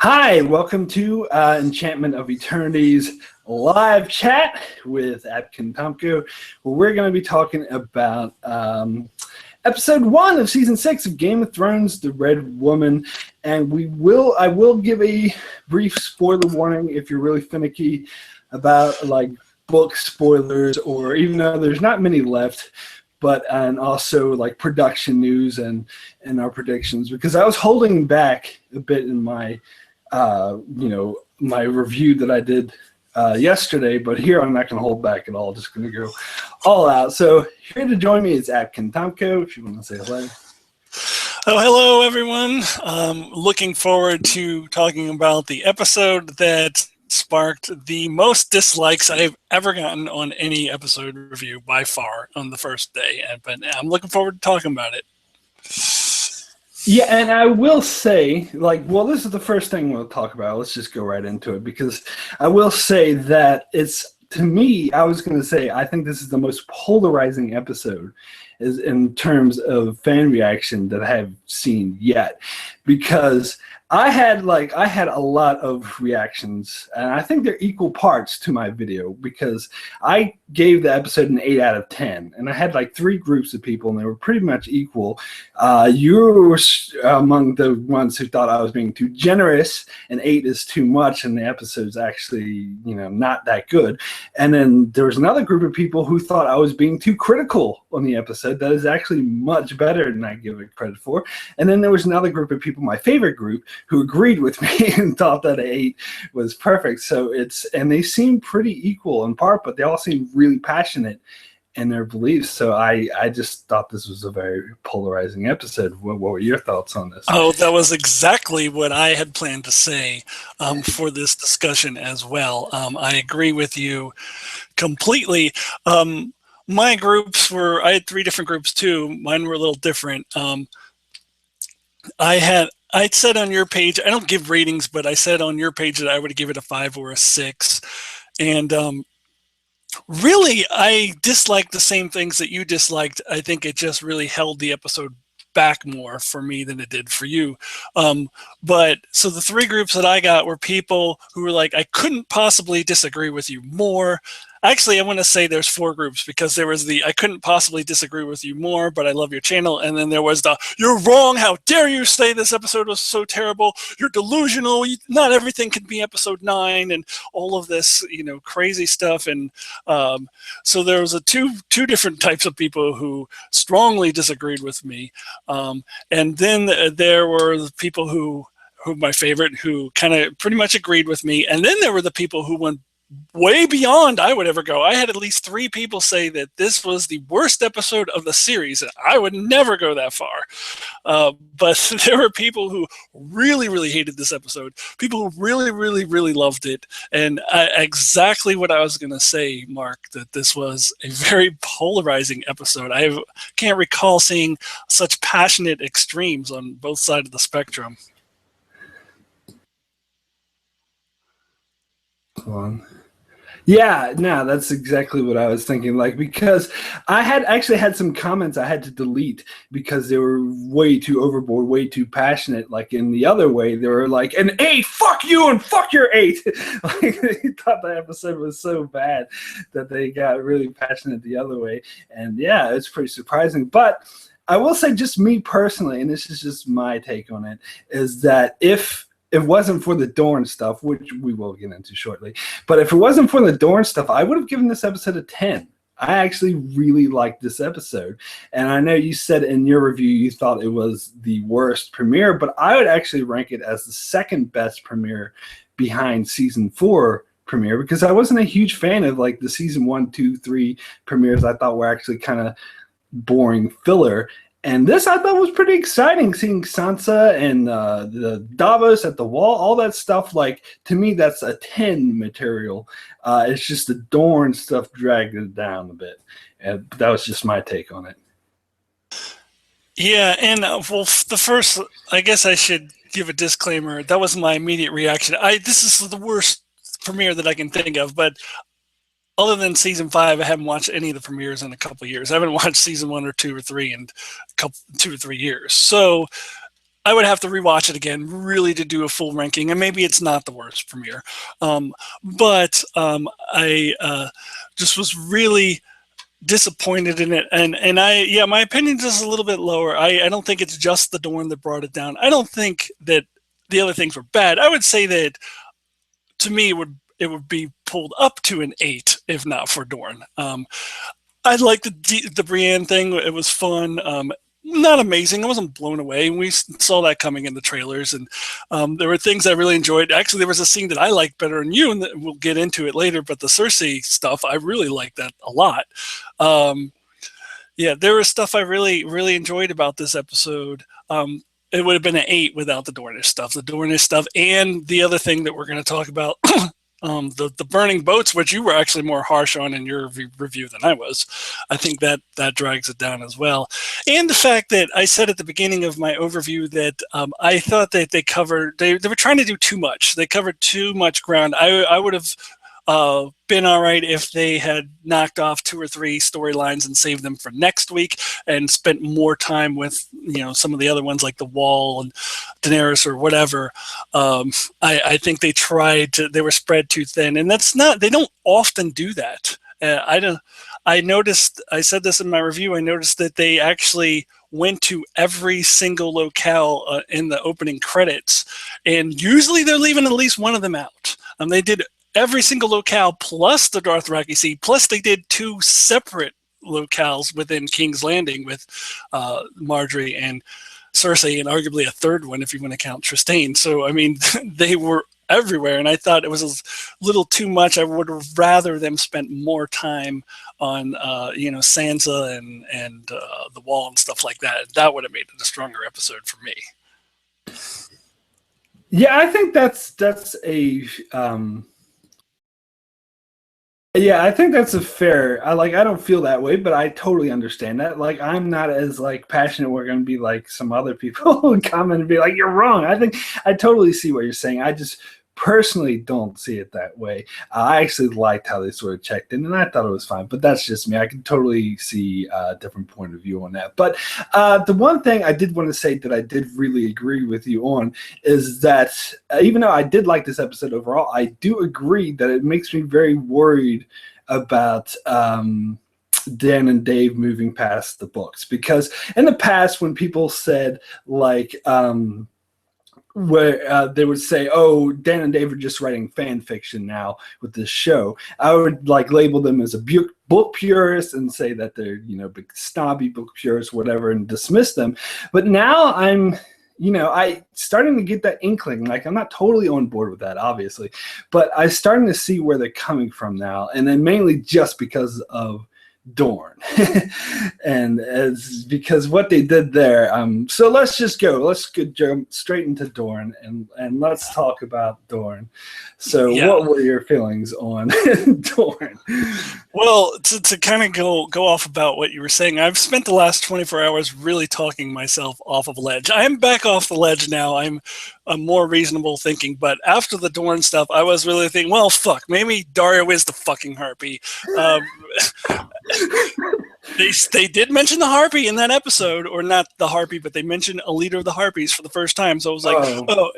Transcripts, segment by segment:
Hi, welcome to Enchantment of Eternity's live chat with Akton Tamko, where we're going to be talking about episode 1 of season 6 of Game of Thrones, The Red Woman, and I will give a brief spoiler warning if you're really finicky about like book spoilers, or even though there's not many left, and also like production news and our predictions, because I was holding back a bit in my my review that I did yesterday, but here I'm not going to hold back at all. Just going to go all out. So here to join me is Akton Tamko, if you want to say hello. Oh, hello, everyone. Looking forward to talking about the episode that sparked the most dislikes I've ever gotten on any episode review by far on the first day. But I'm looking forward to talking about it. Yeah, and I will say, this is the first thing we'll talk about. Let's just go right into it, because I will say that to me, I was going to say, I think this is the most polarizing episode in terms of fan reaction that I have seen yet, because I had a lot of reactions, and I think they're equal parts to my video, because I gave the episode an 8 out of 10, and I had like 3 groups of people, and they were pretty much equal. You were among the ones who thought I was being too generous, and 8 is too much, and the episode's actually not that good. And then there was another group of people who thought I was being too critical on the episode. That is actually much better than I give it credit for. And then there was another group of people, my favorite group, who agreed with me and thought that 8 was perfect. And they seem pretty equal in part, but they all seem really passionate in their beliefs. So I just thought this was a very polarizing episode. What were your thoughts on this? Oh, that was exactly what I had planned to say for this discussion as well. I agree with you completely. My groups I had 3 different groups too. Mine were a little different. I said on your page, I don't give ratings, but I said on your page that I would give it a 5 or a 6. And really, I disliked the same things that you disliked. I think it just really held the episode back more for me than it did for you. So the 3 groups that I got were people who were like, I couldn't possibly disagree with you more. Actually, I want to say there's 4 groups, because there was the I couldn't possibly disagree with you more, but I love your channel. And then there was the you're wrong. How dare you say this episode was so terrible? You're delusional. Not everything can be episode 9 and all of this, crazy stuff. And so there was two different types of people who strongly disagreed with me. And then there were the people who my favorite, who kind of pretty much agreed with me. And then there were the people who went way beyond I would ever go. I had at least 3 people say that this was the worst episode of the series. I would never go that far. But there were people who really, really hated this episode. People who really, really, really loved it. And exactly what I was going to say, Mark, that this was a very polarizing episode. I can't recall seeing such passionate extremes on both sides of the spectrum. Come on. Yeah, no, that's exactly what I was thinking. Because I had actually had some comments I had to delete because they were way too overboard, way too passionate. Like in the other way, they were like, an 8, fuck you and fuck your 8. They thought the episode was so bad that they got really passionate the other way. And yeah, it's pretty surprising. But I will say, just me personally, and this is just my take on it, is that if it wasn't for the Dorne stuff, which we will get into shortly, but if it wasn't for the Dorne stuff, I would have given this episode a 10. I actually really liked this episode. And I know you said in your review you thought it was the worst premiere, but I would actually rank it as the 2nd best premiere behind season 4 premiere, because I wasn't a huge fan of like the season 1, 2, 3 premieres. I thought were actually kind of boring filler. And this I thought was pretty exciting, seeing Sansa and the Braavos at the wall, all that stuff. Like, to me, that's a 10 material. It's just the Dorne stuff dragged it down a bit. And that was just my take on it. Yeah, and the first, I guess I should give a disclaimer. That was my immediate reaction. This is the worst premiere that I can think of, but other than season 5, I haven't watched any of the premieres in a couple of years. I haven't watched season 1 or 2 or 3 in 2 or 3 years. So I would have to rewatch it again, really, to do a full ranking, and maybe it's not the worst premiere. But I just was really disappointed in it, and my opinion is just a little bit lower. I don't think it's just the Dorne that brought it down. I don't think that the other things were bad. I would say that, to me, it would be pulled up to an 8 if not for Dorne. I liked the Brienne thing. It was fun. Not amazing. I wasn't blown away. We saw that coming in the trailers, and there were things I really enjoyed. Actually, there was a scene that I liked better than you, and we'll get into it later. But the Cersei stuff, I really liked that a lot. Yeah, there was stuff I really, really enjoyed about this episode. It would have been an 8 without the Dornish stuff. The Dornish stuff, and the other thing that we're going to talk about. The burning boats, which you were actually more harsh on in your review than I was. I think that drags it down as well. And the fact that I said at the beginning of my overview that I thought that they were trying to do too much. They covered too much ground. I would have been all right if they had knocked off 2 or 3 storylines and saved them for next week and spent more time with some of the other ones like the Wall and Daenerys or whatever. I think they were spread too thin, and they don't often do that. I noticed, I said this in my review, I noticed that they actually went to every single locale in the opening credits, and usually they're leaving at least one of them out. They did every single locale plus the Dothraki Sea, plus they did 2 separate locales within King's Landing with Margaery and Cersei, and arguably a third one if you want to count Trystane. So, I mean, they were everywhere, and I thought it was a little too much. I would have rather them spent more time on, Sansa and the Wall and stuff like that. That would have made it a stronger episode for me. Yeah, I think that's a yeah, I think that's a fair. I don't feel that way, but I totally understand that. Like, I'm not as passionate. We're going to be like some other people who comment and be like, "You're wrong." I think I totally see what you're saying. I just personally don't see it that way. I actually liked how they sort of checked in, and I thought it was fine. But that's just me. I can totally see a different point of view on that. But the one thing I did want to say that I did really agree with you on is that even though I did like this episode overall, I do agree that it makes me very worried about Dan and Dave moving past the books, because in the past when people said where they would say, "Oh, Dan and Dave are just writing fan fiction now with this show," I would label them as a book purist and say that they're big snobby book purists, whatever, and dismiss them. But now I'm starting to get that inkling. I'm not totally on board with that, obviously, but I'm starting to see where they're coming from now, and then mainly just because of Dorne and as because what they did there. So let's jump straight into Dorne and let's talk about Dorne. So What were your feelings on Dorne? Well, to kind of go off about what you were saying, I've spent the last 24 hours really talking myself off of a ledge. I'm back off the ledge now. I'm a more reasonable thinking, but after the Dorne stuff, I was really thinking, well, fuck, maybe Dario is the fucking Harpy. They did mention the Harpy in that episode, or not the Harpy, but they mentioned a leader of the Harpies for the first time. So I was like, oh.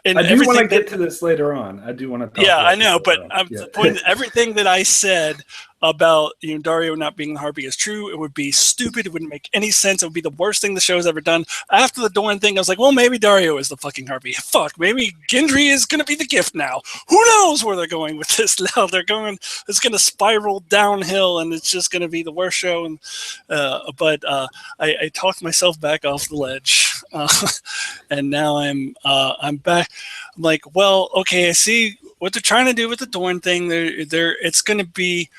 And I do want to get to this later on. I do want to talk about I know, but the point, everything that I said about Dario not being the Harpy is true. It would be stupid. It wouldn't make any sense. It would be the worst thing the show's ever done. After the Dorne thing, I was like, well, maybe Dario is the fucking Harpy. Fuck, maybe Gendry is going to be the gift now. Who knows where they're going with this now? It's going to spiral downhill, and it's just going to be the worst show. And but I talked myself back off the ledge, and now I'm back. I'm like, well, okay, I see what they're trying to do with the Dorne thing. It's going to be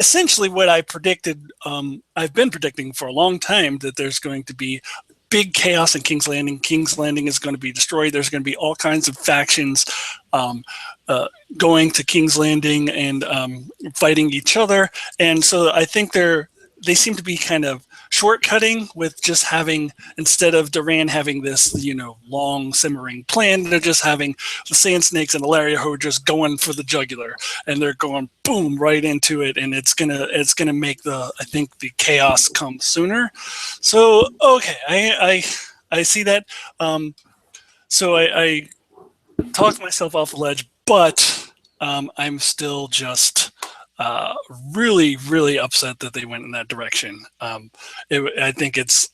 essentially what I predicted. I've been predicting for a long time that there's going to be big chaos in King's Landing. King's Landing is going to be destroyed. There's going to be all kinds of factions going to King's Landing and fighting each other. And so I think they seem to be kind of shortcutting with just having, instead of Duran having this, long simmering plan, they're just having the Sand Snakes and Ilaria who are just going for the jugular, and they're going boom right into it, and it's gonna make the chaos come sooner. So okay, I see that. So I talked myself off the ledge, but I'm still just really, really upset that they went in that direction. I think it's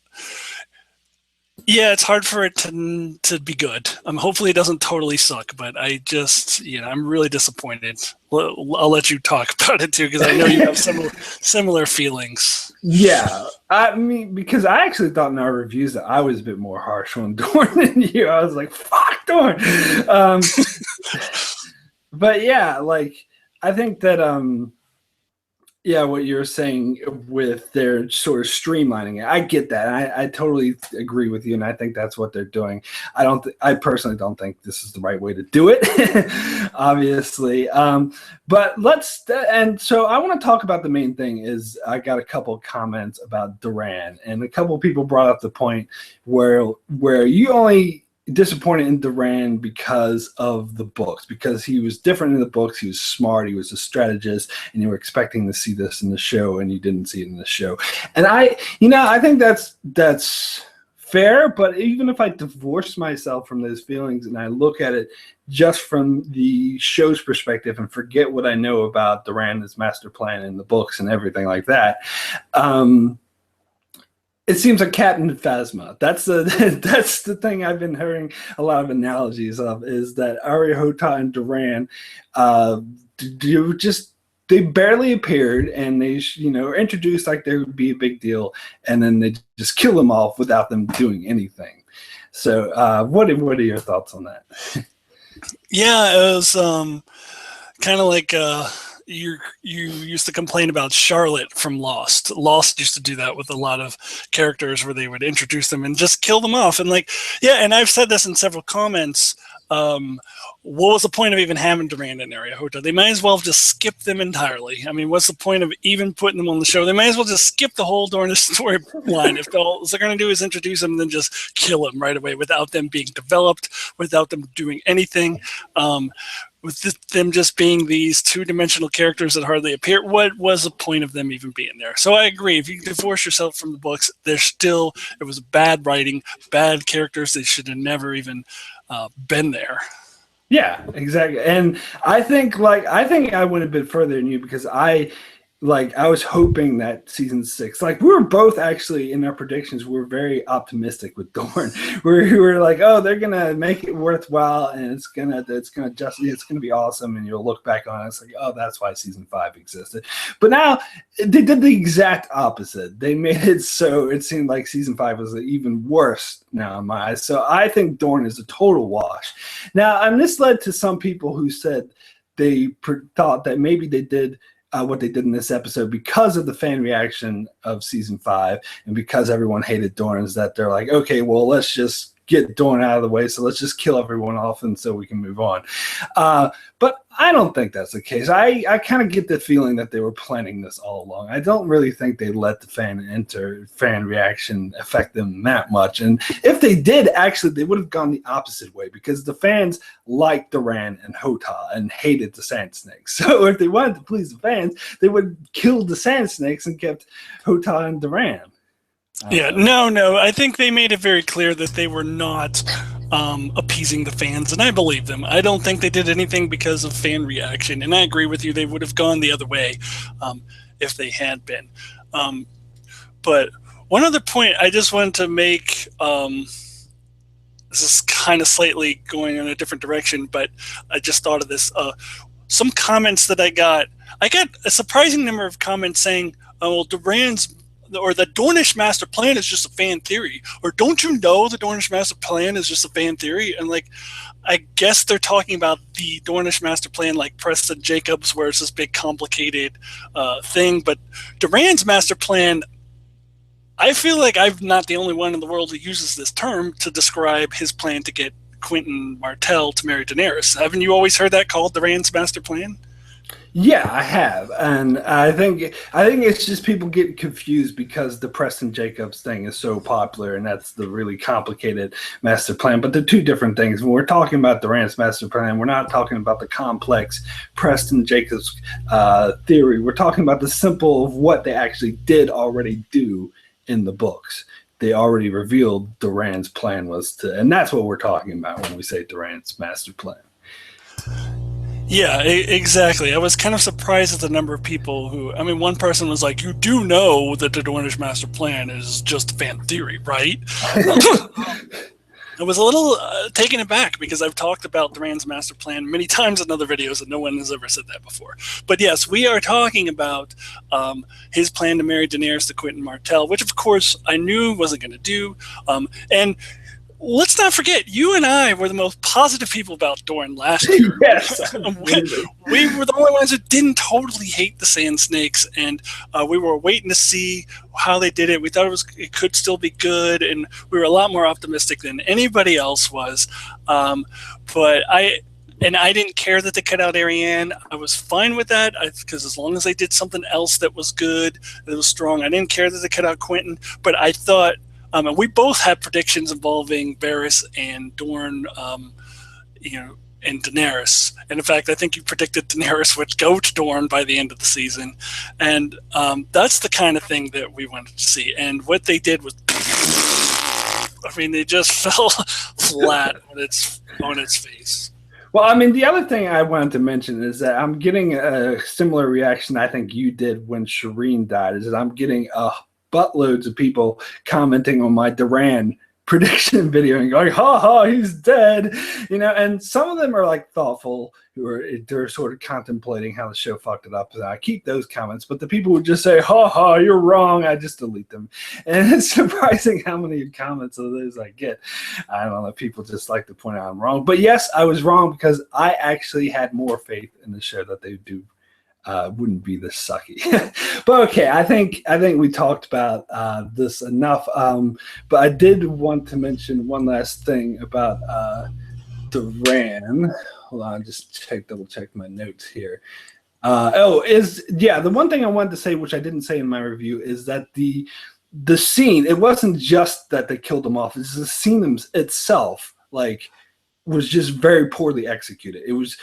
hard for it to be good. Hopefully it doesn't totally suck, but I just, I'm really disappointed. I'll let you talk about it too, because I know you have similar feelings. Yeah, I mean, because I actually thought in our reviews that I was a bit more harsh on Dorne than you. I was like, "Fuck Dorne," but yeah, like I think that what you're saying with their sort of streamlining it, I get that. I totally agree with you, and I think that's what they're doing. I personally don't think this is the right way to do it, obviously. But and so I want to talk about the main thing is I got a couple of comments about Duran, and a couple of people brought up the point where you only disappointed in Duran because of the books, because he was different in the books. He was smart. He was a strategist, and you were expecting to see this in the show, and you didn't see it in the show. And I think that's fair. But even if I divorce myself from those feelings and I look at it just from the show's perspective and forget what I know about Duran's master plan in the books and everything like that, it seems like Captain Phasma. That's the thing I've been hearing a lot of analogies of, is that Arya, Hotah, and Duran, they barely appeared, and they were introduced like they would be a big deal, and then they just kill them off without them doing anything. So, what are your thoughts on that? Yeah, it was kind of like. You used to complain about Charlotte from Lost. Lost used to do that with a lot of characters, where they would introduce them and just kill them off. And and I've said this in several comments. What was the point of even having Duran and Arya Hotah? They might as well have just skipped them entirely. I mean, what's the point of even putting them on the show? They might as well just skip the whole Dorne storyline. If all they're going to do is introduce them, then just kill them right away without them being developed, without them doing anything. With them just being these two-dimensional characters that hardly appear, what was the point of them even being there? So I agree. If you divorce yourself from the books, it was bad writing, bad characters. They should have never even been there. Yeah, exactly. And I think I went a bit further than you, because I was hoping that season 6, we were both actually in our predictions, we were very optimistic with Dorne. We were like, oh, they're gonna make it worthwhile, and it's gonna be awesome, and you'll look back on it, it's like, oh, that's why season 5 existed. But now they did the exact opposite. They made it so it seemed like season 5 was even worse now in my eyes. So I think Dorne is a total wash. Now, and this led to some people who said they thought that maybe they did what they did in this episode because of the fan reaction of season 5, and because everyone hated Dorne, is that they're like, okay, well, let's just get Dorne out of the way, so let's just kill everyone off, and so we can move on. But I don't think that's the case. I kind of get the feeling that they were planning this all along. I don't really think they let the fan reaction affect them that much. And if they did, actually, they would have gone the opposite way, because the fans liked Duran and Hotah and hated the Sand Snakes. So if they wanted to please the fans, they would kill the Sand Snakes and kept Hotah and Duran. No. I think they made it very clear that they were not appeasing the fans, and I believe them. I don't think they did anything because of fan reaction, and I agree with you. They would have gone the other way if they had been. But one other point I just wanted to make, this is kind of slightly going in a different direction, but I just thought of this. Some comments that I got a surprising number of comments saying, oh, well, the Dornish master plan is just a fan theory, or don't you know the Dornish master plan is just a fan theory? And I guess they're talking about the Dornish master plan like Preston Jacobs, where it's this big complicated thing. But Duran's master plan, I feel like I'm not the only one in the world who uses this term to describe his plan to get Quentin Martell to marry Daenerys. Haven't you always heard that called Duran's master plan? Yeah, I have, and I think it's just people get confused because the Preston Jacobs thing is so popular, and that's the really complicated master plan. But they're two different things. When we're talking about Duran's master plan, we're not talking about the complex Preston Jacobs theory. We're talking about the simple of what they actually did already do in the books. they already revealed Doran's plan was to, and that's what we're talking about when we say Doran's master plan. Yeah, exactly. I was kind of surprised at the number of people who, I mean, one person was like, you do know that the Dornish master plan is just a fan theory, right? I was a little taken aback because I've talked about Doran's master plan many times in other videos and no one has ever said that before. But yes, we are talking about his plan to marry Daenerys to Quentyn Martell, which of course I knew wasn't going to do. And let's not forget, you and I were the most positive people about Dorne last year. Yes, we were the only ones who didn't totally hate the Sand Snakes, and we were waiting to see how they did it. We thought it could still be good, and we were a lot more optimistic than anybody else was. But I didn't care that they cut out Arianne. I was fine with that because as long as they did something else that was good, that was strong, I didn't care that they cut out Quentyn. But I thought. And we both had predictions involving Varys and Dorne, and Daenerys. And in fact, I think you predicted Daenerys would go to Dorne by the end of the season. And that's the kind of thing that we wanted to see. And what they did was, I mean, they just fell flat on its face. Well, I mean, the other thing I wanted to mention is that I'm getting a similar reaction I think you did when Shireen died, is that I'm getting buttloads of people commenting on my Doran prediction video and going, ha ha, he's dead, and some of them are like thoughtful, they're sort of contemplating how the show fucked it up, and I keep those comments. But the people who just say, ha ha, you're wrong, I just delete them. And it's surprising how many comments of those I get. I don't know, people just like to point out I'm wrong. But yes, I was wrong because I actually had more faith in the show that they do wouldn't be this sucky. But okay, I think we talked about this enough. But I did want to mention one last thing about Doran. Hold on, just double check my notes here. The one thing I wanted to say, which I didn't say in my review, is that the scene, it wasn't just that they killed him off, it's the scene itself, was just very poorly executed. It was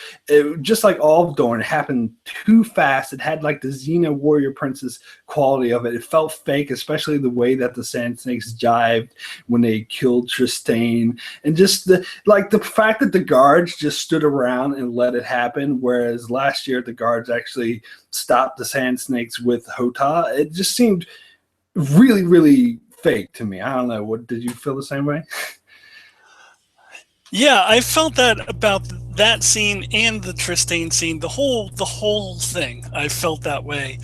just like all of Dorne. It happened too fast. It had like the Xena warrior princess quality of it. It felt fake, especially the way that the Sand Snakes jived when they killed Trystane, and just the fact that the guards just stood around and let it happen. Whereas last year the guards actually stopped the Sand Snakes with Hota. It just seemed really, really fake to me. I don't know. Did you feel the same way? Yeah, I felt that about that scene and the Trystane scene, the whole thing. I felt that way.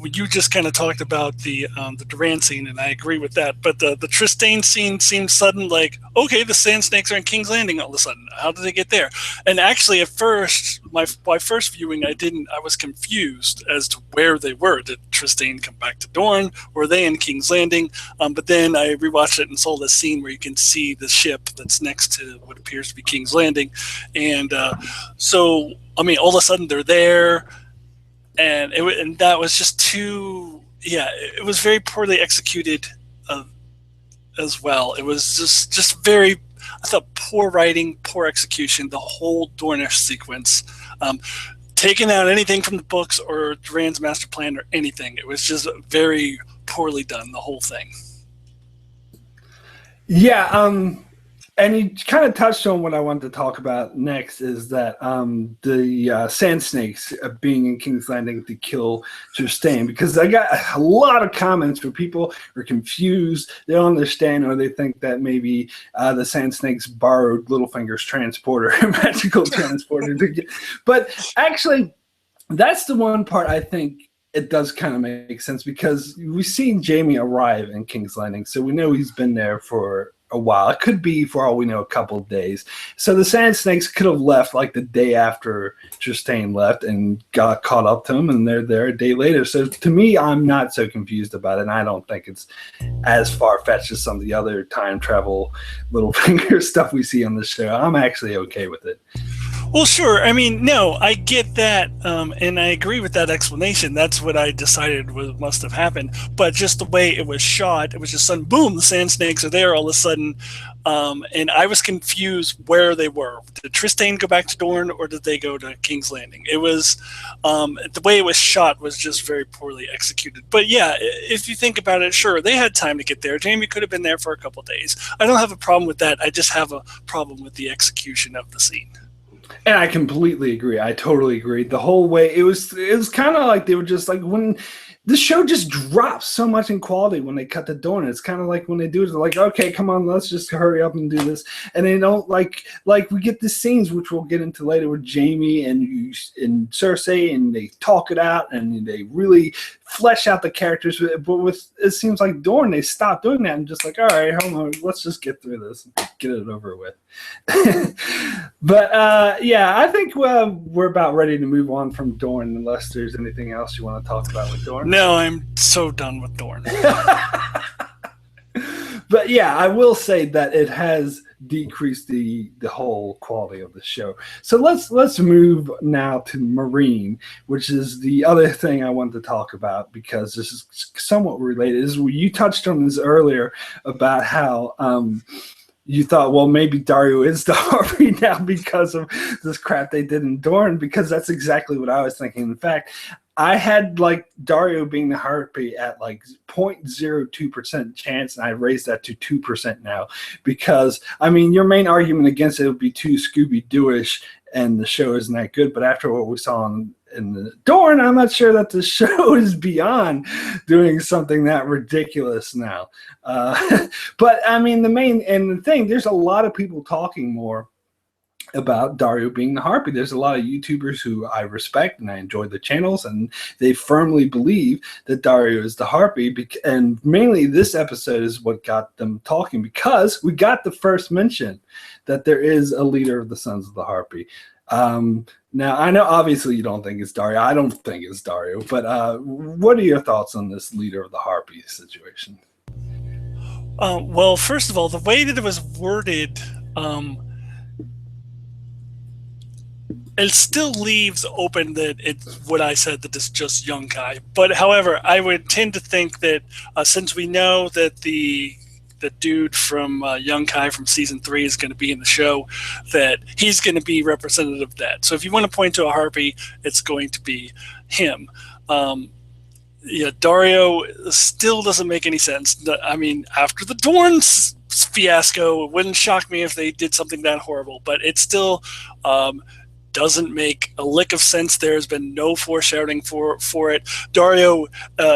You just kind of talked about the Doran scene, and I agree with that. But the Trystane scene seemed sudden, like, okay, the Sand Snakes are in King's Landing all of a sudden. How did they get there? And actually, at first, my first viewing, I was confused as to where they were. Did Trystane come back to Dorne? Were they in King's Landing? But then I rewatched it and saw the scene where you can see the ship that's next to what appears to be King's Landing. And so, I mean, all of a sudden they're there. And that was just too, it was very poorly executed as well. It was just very, I thought, poor writing, poor execution, the whole Dornish sequence. Taking out anything from the books or Doran's master plan or anything. It was just very poorly done, the whole thing. Yeah, and you kind of touched on what I wanted to talk about next, is that the Sand Snakes being in King's Landing to kill Trystane, because I got a lot of comments where people are confused, they don't understand, or they think that maybe the Sand Snakes borrowed Littlefinger's transporter, magical transporter. But actually, that's the one part I think it does kind of make sense, because we've seen Jaime arrive in King's Landing, so we know he's been there for a while. It could be, for all we know, a couple of days. So the Sand Snakes could have left like the day after Trystane left and got caught up to him, and they're there a day later. So to me, I'm not so confused about it, and I don't think it's as far-fetched as some of the other time travel Littlefinger stuff we see on the show. I'm actually okay with it. Well, sure. I mean, no, I get that, and I agree with that explanation. That's what I decided must have happened. But just the way it was shot, it was just sudden, boom, the sand snakes are there all of a sudden, and I was confused where they were. Did Trystane go back to Dorne, or did they go to King's Landing? It was the way it was shot was just very poorly executed. But yeah, if you think about it, sure, they had time to get there. Jaime could have been there for a couple days. I don't have a problem with that. I just have a problem with the execution of the scene. And I completely agree. I totally agree. The whole way it was kind of like they were just like when the show just drops so much in quality when they cut the Dorne. It's kind of like when they do it, they're like, okay, come on, let's just hurry up and do this. And they don't like we get the scenes which we'll get into later with Jaime and Cersei, and they talk it out and they really flesh out the characters. But with it seems like Dorne, they stop doing that and just like, all right, hold on, let's just get through this and get it over with. But yeah, I think we're about ready to move on from Dorne unless there's anything else you want to talk about with Dorne. No, I'm so done with Dorne. But yeah, I will say that it has decreased the whole quality of the show. So let's move now to Meereen, which is the other thing I want to talk about because this is somewhat related. You touched on this earlier about how you thought, well, maybe Daario is the Harpy now because of this crap they did in Dorne, because that's exactly what I was thinking. In fact, I had like Daario being the Harpy at like 0.02% chance, and I raised that to 2% now because, I mean, your main argument against it would be too Scooby-Doo-ish and the show isn't that good. But after what we saw in the Dorne, I'm not sure that the show is beyond doing something that ridiculous now. But I mean, the thing, there's a lot of people talking more about Daario being the Harpy. There's a lot of YouTubers who I respect and I enjoy the channels, and they firmly believe that Daario is the Harpy. And mainly this episode is what got them talking, because we got the first mention that there is a leader of the Sons of the Harpy. Now, I know obviously you don't think it's Daario. I don't think it's Daario. But what are your thoughts on this leader of the Harpy situation? Well, first of all, the way that it was worded, it still leaves open that it's what I said, that it's just Yunkai. But however, I would tend to think that since we know that the dude from Yunkai from season 3 is going to be in the show, that he's going to be representative of that. So if you want to point to a Harpy, it's going to be him. Yeah, Daario still doesn't make any sense. I mean, after the Dorne fiasco, it wouldn't shock me if they did something that horrible, but it still doesn't make a lick of sense. There's been no foreshadowing for it. Daario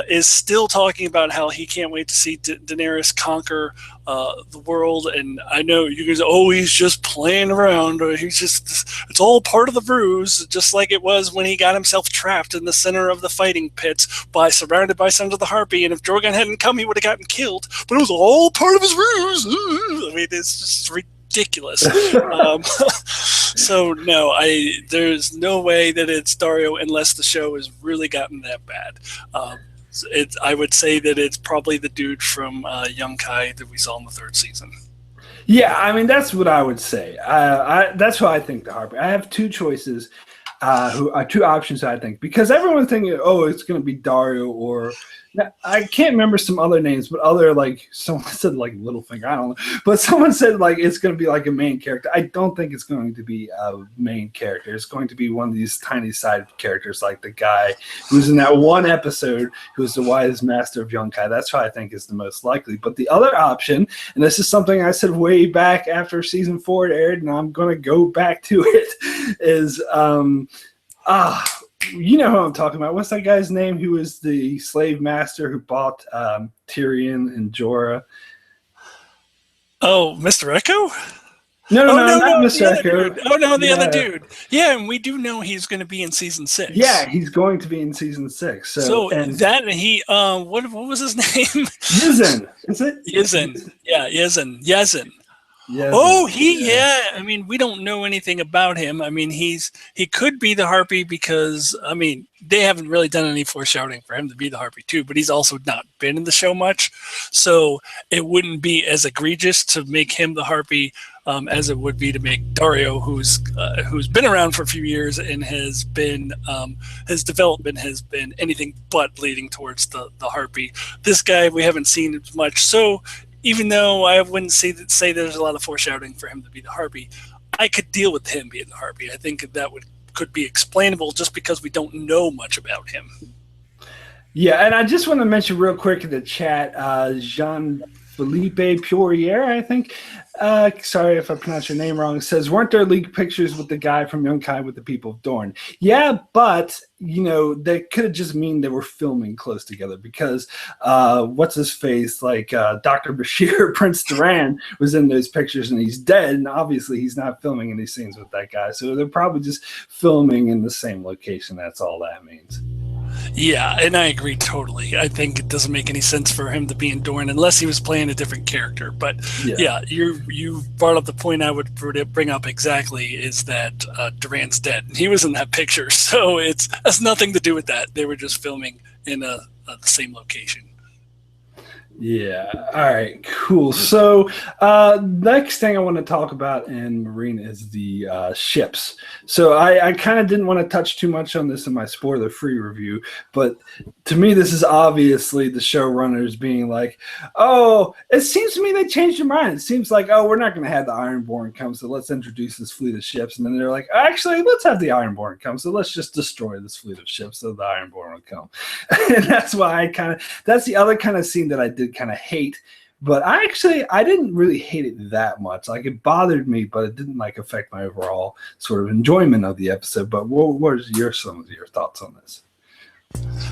is still talking about how he can't wait to see Daenerys conquer the world, and I know you guys, oh, he's just playing around, or it's all part of the ruse, just like it was when he got himself trapped in the center of the fighting pits surrounded by Sons of the Harpy, and if Drogon hadn't come, he would have gotten killed, but it was all part of his ruse. I mean, it's just ridiculous. So no, there's no way that it's Daario unless the show has really gotten that bad. I would say that it's probably the dude from Yunkai that we saw in the 3rd season. Yeah, I mean, that's what I would say. That's who I think the Harpy. I have two choices, two options, I think, because everyone's thinking, oh, it's going to be Daario, or I can't remember some other names, but like someone said like Littlefinger, I don't know, but someone said like it's going to be like a main character. I don't think it's going to be a main character. It's going to be one of these tiny side characters, like the guy who's in that one episode who's the wise master of Yunkai. That's who I think is the most likely. But the other option, and this is something I said way back after season 4 aired, and I'm going to go back to it, is you know who I'm talking about. What's that guy's name who was the slave master who bought Tyrion and Jorah? Oh, Mr. Echo? No, not Mr. Echo. Oh, no, the other dude. Yeah, and we do know he's going to be in season 6. Yeah, he's going to be in season 6. What was his name? Yizin. Is it? Yizin. Yeah, Yizin. Yes. Oh, I mean, we don't know anything about him. I mean, he could be the Harpy because, I mean, they haven't really done any foreshadowing for him to be the Harpy too, but he's also not been in the show much. So it wouldn't be as egregious to make him the Harpy as it would be to make Dario, who's been around for a few years and has been his development has been anything but leading towards the Harpy. This guy we haven't seen much, so even though I wouldn't say there's a lot of foreshadowing for him to be the Harpy, I could deal with him being the Harpy. I think that could be explainable just because we don't know much about him. Yeah, and I just want to mention real quick in the chat, Jean-Philippe Poirier, I think. Sorry if I pronounced your name wrong. Says, weren't there leaked pictures with the guy from Yunkai with the people of Dorne? Yeah, but, that could have just mean they were filming close together because what's his face? Like Dr. Bashir, Prince Duran, was in those pictures and he's dead. And obviously he's not filming any scenes with that guy. So they're probably just filming in the same location. That's all that means. Yeah, and I agree totally. I think it doesn't make any sense for him to be in Dorne unless he was playing a different character. But yeah you brought up the point I would bring up exactly is that Duran's dead. He was in that picture, so it has nothing to do with that. They were just filming in the same location. Yeah. All right. Cool. So next thing I want to talk about in Meereen is the ships. So I kind of didn't want to touch too much on this in my spoiler-free review, but to me, this is obviously the showrunners being like, oh, it seems to me they changed their mind. It seems like, oh, we're not going to have the Ironborn come, so let's introduce this fleet of ships. And then they're like, actually, let's have the Ironborn come, so let's just destroy this fleet of ships so the Ironborn will come. And that's why that's the other kind of scene that I did kind of hate, but I didn't really hate it that much. Like, it bothered me, but it didn't affect my overall sort of enjoyment of the episode. But what are some of your thoughts on this?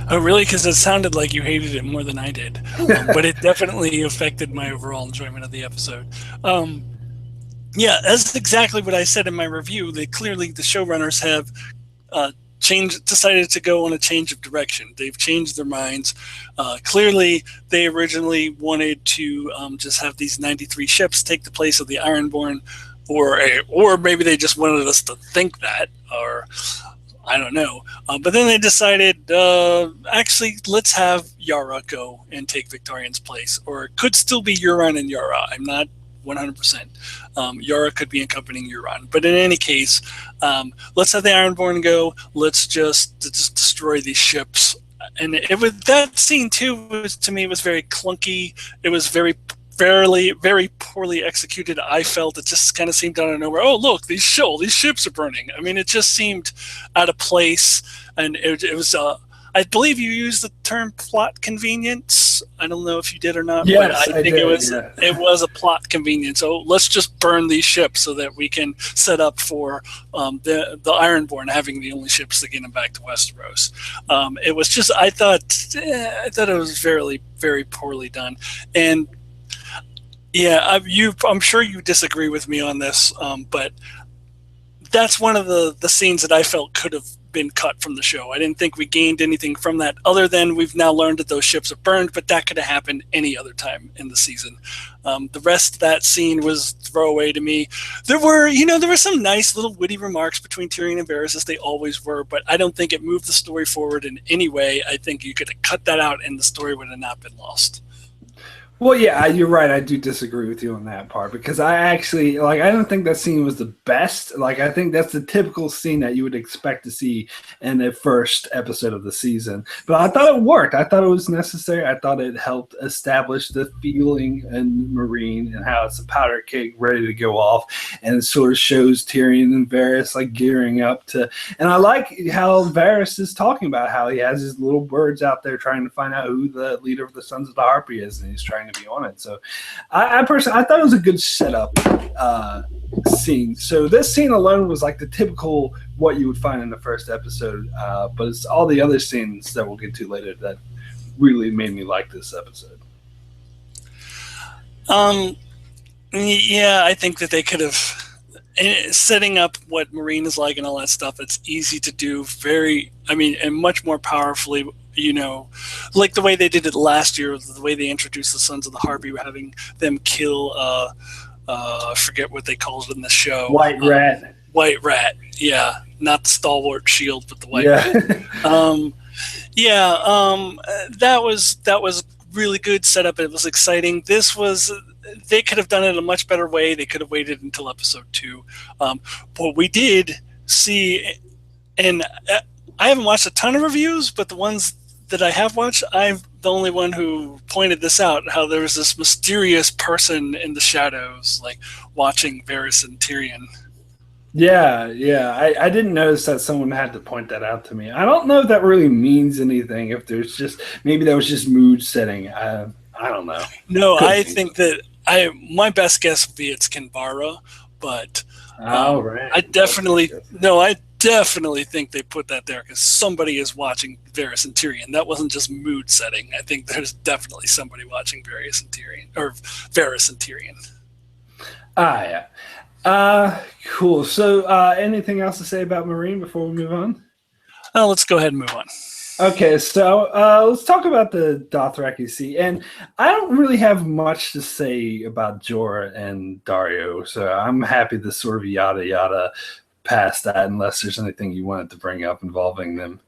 Oh, really? Because it sounded like you hated it more than I did, but it definitely affected my overall enjoyment of the episode. Yeah, that's exactly what I said in my review. The showrunners have decided to go on a change of direction. They've changed their minds. Clearly, they originally wanted to just have these 93 ships take the place of the Ironborn, or maybe they just wanted us to think that, or I don't know. But then they decided, actually, let's have Yara go and take Victorian's place, or it could still be Euron and Yara. I'm not 100%. Yara could be accompanying Euron, but in any case, let's have the Ironborn go. Let's just destroy these ships. And that scene too to me was very clunky. It was very poorly executed. I felt it just kind of seemed out of nowhere. Oh, look, these ships are burning. I mean, it just seemed out of place, and it was. I believe you used the term plot convenience. I don't know if you did or not. Yes, but I think it was a plot convenience. So let's just burn these ships so that we can set up for the Ironborn having the only ships to get them back to Westeros. It was just I thought it was very, very poorly done. And yeah, I'm sure you disagree with me on this, but that's one of the scenes that I felt could have been cut from the show. I didn't think we gained anything from that other than we've now learned that those ships are burned, but that could have happened any other time in the season. The rest of that scene was throwaway to me. There were some nice little witty remarks between Tyrion and Varys, as they always were, but I don't think it moved the story forward in any way. I think you could have cut that out and the story would have not been lost. Well, yeah, you're right. I do disagree with you on that part because I don't think that scene was the best. I think that's the typical scene that you would expect to see in the first episode of the season. But I thought it worked. I thought it was necessary. I thought it helped establish the feeling in Meereen and how it's a powder keg ready to go off. And it sort of shows Tyrion and Varys gearing up to. And I like how Varys is talking about how he has his little birds out there trying to find out who the leader of the Sons of the Harpy is, and he's trying to be on it. So I personally, I thought it was a good setup scene. So this scene alone was the typical what you would find in the first episode, but it's all the other scenes that we'll get to later that really made me like this episode. Yeah, I think that they could have setting up what Meereen is like and all that stuff. It's easy to do and much more powerfully, like the way they did it last year, the way they introduced the Sons of the Harpy, having them kill, I forget what they called it in the show. White Rat. White Rat, yeah. Not the stalwart shield, but the White Rat. That was really good setup. It was exciting. This was they could have done it a much better way. They could have waited until episode 2. But we did see, and I haven't watched a ton of reviews, but the ones that I have watched, I'm the only one who pointed this out, how there was this mysterious person in the shadows, like watching Varys and Tyrion. Yeah, I didn't notice that someone had to point that out to me. I don't know if that really means anything. If there's just maybe that was just mood setting. I don't know. No, I think that my best guess would be it's Kinvara, but right. I definitely think they put that there because somebody is watching Varys and Tyrion. That wasn't just mood setting. I think there's definitely somebody watching Varys and Tyrion. Yeah. Cool. So, anything else to say about Meereen before we move on? Let's go ahead and move on. Okay, so let's talk about the Dothraki Sea. And I don't really have much to say about Jorah and Daario, so I'm happy to sort of yada yada past that unless there's anything you wanted to bring up involving them.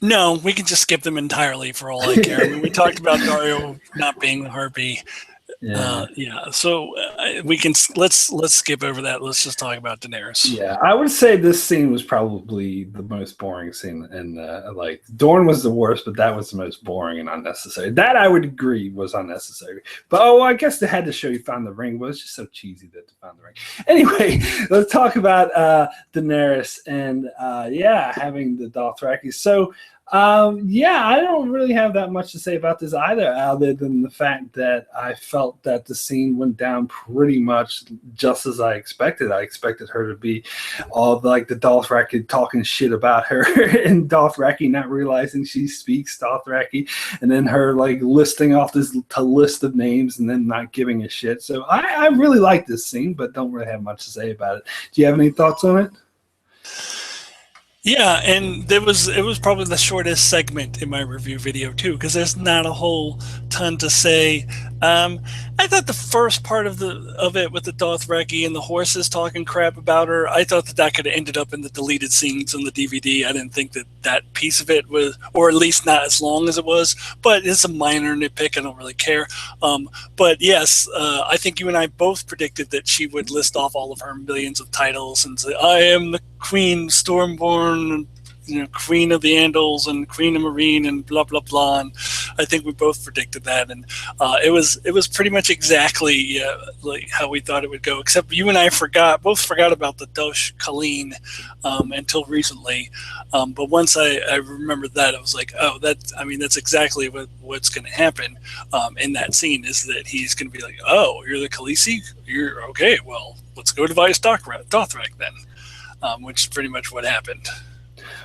No, we can just skip them entirely for all I care. I mean, we talked about Daario not being the Harpy. So we can let's skip over that. Let's just talk about Daenerys. Yeah, I would say this scene was probably the most boring scene, and like Dorne was the worst, but that was the most boring and unnecessary. That I would agree was unnecessary. But I guess they had to show you found the ring, but it's just so cheesy that they found the ring. Anyway, let's talk about Daenerys and having the Dothraki. So. I don't really have that much to say about this either, other than the fact that I felt that the scene went down pretty much just as I expected. I expected her to be all like the Dothraki talking shit about her and Dothraki not realizing she speaks Dothraki, and then her like listing off this list of names and then not giving a shit. So I really like this scene, but don't really have much to say about it. Do you have any thoughts on it? Yeah, and it was probably the shortest segment in my review video too, because there's not a whole ton to say. I thought the first part of it with the Dothraki and the horses talking crap about her, I thought that could have ended up in the deleted scenes on the DVD. I didn't think that piece of it was, or at least not as long as it was. But it's a minor nitpick. I don't really care. But yes, I think you and I both predicted that she would list off all of her millions of titles and say, "I am the Queen Stormborn, Queen of the Andals and Queen of Meereen and blah blah blah." And I think we both predicted that, and it was pretty much exactly like how we thought it would go. Except you and I both forgot about the Dosh Colleen until recently. But once I remembered that, I was like, oh, that's exactly what's going to happen in that scene. Is that he's going to be like, oh, you're the Khaleesi? You're okay. Well, let's go to Vice Dothrak then. Which is pretty much what happened.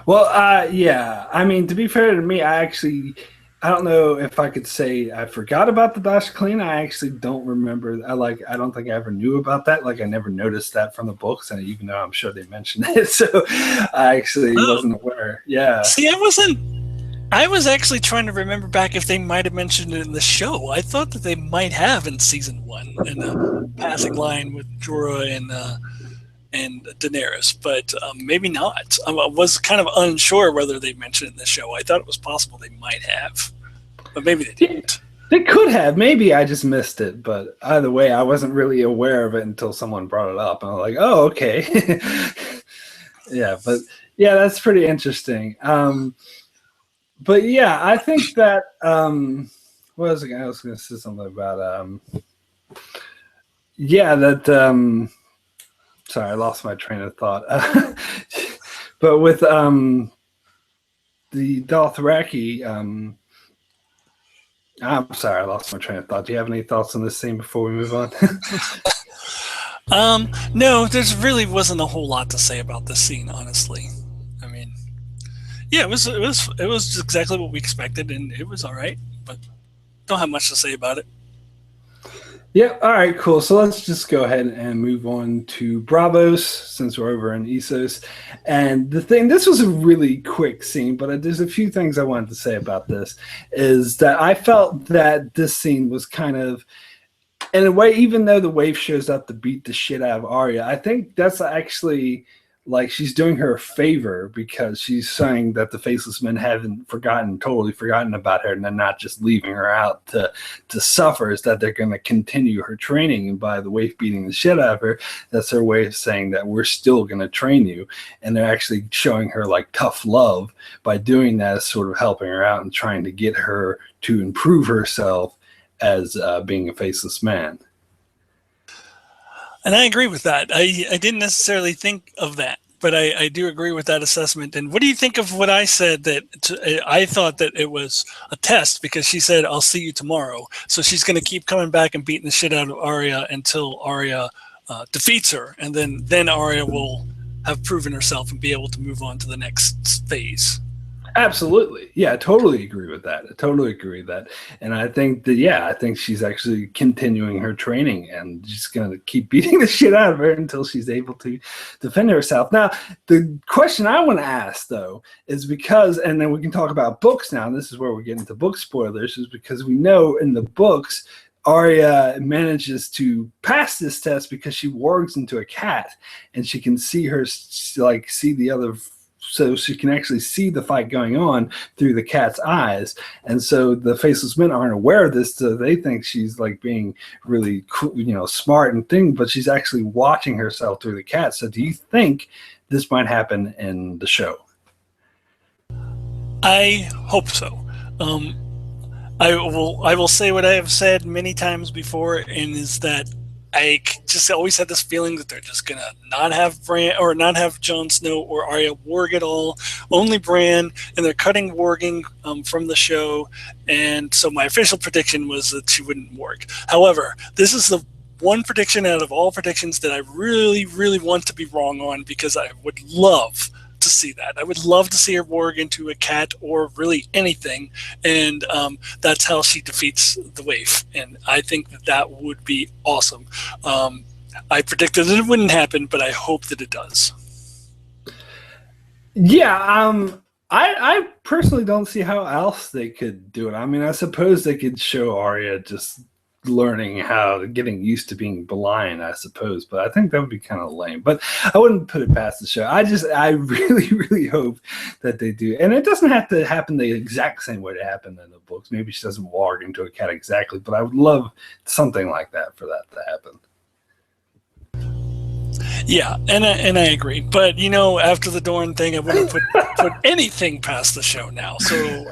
Well, I mean, to be fair to me, I don't know if I could say I forgot about the Dash Clean. I actually don't remember. I don't think I ever knew about that. Like, I never noticed that from the books, and even though I'm sure they mentioned it, so I actually wasn't aware. Yeah. See, I was actually trying to remember back if they might have mentioned it in the show. I thought that they might have in season 1 in a passing line with Jorah and Daenerys, but maybe not. I was kind of unsure whether they mentioned it in the show. I thought it was possible they might have, but maybe they didn't. They could have. Maybe I just missed it, but either way, I wasn't really aware of it until someone brought it up, and I was like, oh, okay. But that's pretty interesting. But yeah, I think that what was I was going to say something about sorry, I lost my train of thought. But with the Dothraki, I'm sorry, I lost my train of thought. Do you have any thoughts on this scene before we move on? No, there's really wasn't a whole lot to say about this scene, honestly. I mean, yeah, it was exactly what we expected, and it was all right, but don't have much to say about it. Yeah, all right, cool. So let's just go ahead and move on to Braavos, since we're over in Essos. And this was a really quick scene, but there's a few things I wanted to say about this, is that I felt that this scene was kind of, in a way, even though the wave shows up to beat the shit out of Arya, I think that's actually like she's doing her a favor because she's saying that the faceless men haven't totally forgotten about her, and they're not just leaving her out to suffer. Is that they're going to continue her training, and by the way, beating the shit out of her, that's their way of saying that we're still going to train you. And they're actually showing her like tough love by doing that, as sort of helping her out and trying to get her to improve herself as being a faceless man. And I agree with that. I didn't necessarily think of that, but I do agree with that assessment. And what do you think of what I said, that I thought that it was a test because she said, I'll see you tomorrow. So she's going to keep coming back and beating the shit out of Arya until Arya defeats her. And then Arya will have proven herself and be able to move on to the next phase. Absolutely. Yeah, I totally agree with that. I totally agree with that. And I think that, I think she's actually continuing her training and just going to keep beating the shit out of her until she's able to defend herself. Now, the question I want to ask, though, is because, and then we can talk about books now, and this is where we're getting to book spoilers, is because we know in the books, Arya manages to pass this test because she wargs into a cat and she can see see the other, so she can actually see the fight going on through the cat's eyes. And so the faceless men aren't aware of this, so they think she's like being really cool, smart and thing, but she's actually watching herself through the cat. So do you think this might happen in the show? I hope so. I will say what I have said many times before, and is that I just always had this feeling that they're just gonna not have Bran or not have Jon Snow or Arya warg at all, only Bran, and they're cutting warging from the show. And so my official prediction was that she wouldn't warg. However, this is the one prediction out of all predictions that I really, really want to be wrong on, because I would love to see that. I would love to see her warg into a cat or really anything, and that's how she defeats the waif. And I think that would be awesome. I predicted that it wouldn't happen, but I hope that it does. Yeah, I personally don't see how else they could do it. I mean, I suppose they could show Arya just getting used to being blind, I suppose, but I think that would be kind of lame. But I wouldn't put it past the show. I really, really hope that they do. And it doesn't have to happen the exact same way it happened in the books. Maybe she doesn't warg into a cat exactly, but I would love something like that for that to happen. Yeah, and I agree. But, after the Dorne thing, I wouldn't put anything past the show now. So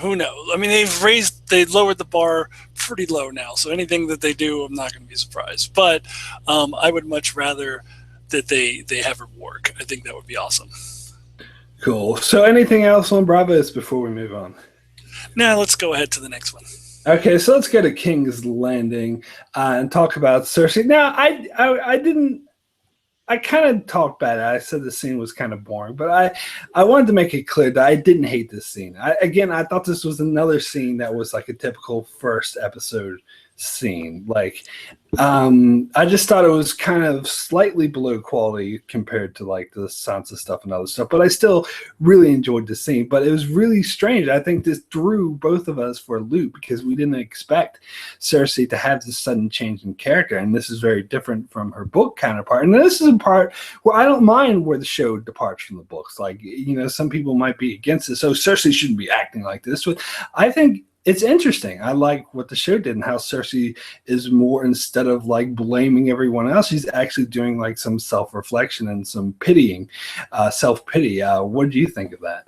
who knows? I mean, they lowered the bar pretty low now. So anything that they do, I'm not going to be surprised. But I would much rather that they have her warg. I think that would be awesome. Cool. So anything else on Braavos before we move on? Now let's go ahead to the next one. Okay, so let's go to King's Landing and talk about Cersei. Now, I kind of talked bad. I said the scene was kind of boring, but I wanted to make it clear that I didn't hate this scene. I thought this was another scene that was like a typical first episode scene. Like, I just thought it was kind of slightly below quality compared to like the Sansa stuff and other stuff, but I still really enjoyed the scene. But it was really strange. I think this threw both of us for a loop because we didn't expect Cersei to have this sudden change in character, and this is very different from her book counterpart. And this is a part where I don't mind where the show departs from the books. Like, some people might be against it, so Cersei shouldn't be acting like this. But I think it's interesting. I like what the show did and how Cersei is more, instead of like blaming everyone else, she's actually doing like some self-reflection and some pitying, self-pity. What do you think of that?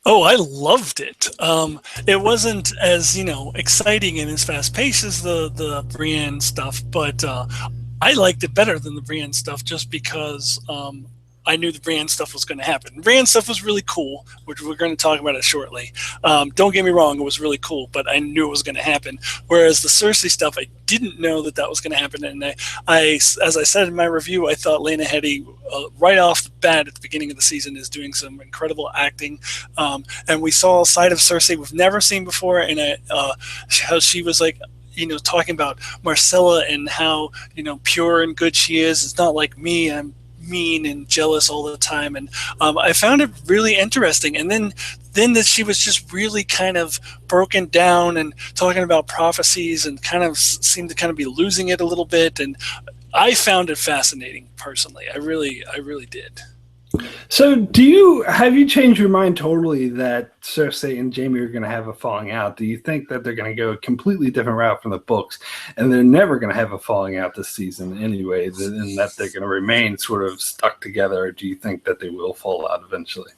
Oh, I loved it. It wasn't as, exciting and as fast-paced as the Brienne stuff, but I liked it better than the Brienne stuff just because I knew the Brienne stuff was going to happen. Brienne stuff was really cool, which we're going to talk about it shortly. Don't get me wrong, it was really cool, but I knew it was going to happen. Whereas the Cersei stuff, I didn't know that was going to happen. And as I said in my review, I thought Lena Headey, right off the bat at the beginning of the season, is doing some incredible acting. And we saw a side of Cersei we've never seen before, and how she was like, talking about Marcella and how, pure and good she is. It's not like me, I'm mean and jealous all the time, and I found it really interesting. And then that she was just really kind of broken down and talking about prophecies and kind of seemed to kind of be losing it a little bit, and I found it fascinating personally. I really did. So, have you changed your mind totally that Cersei and Jaime are going to have a falling out? Do you think that they're going to go a completely different route from the books, and they're never going to have a falling out this season anyway, and that they're going to remain sort of stuck together? Or do you think that they will fall out eventually?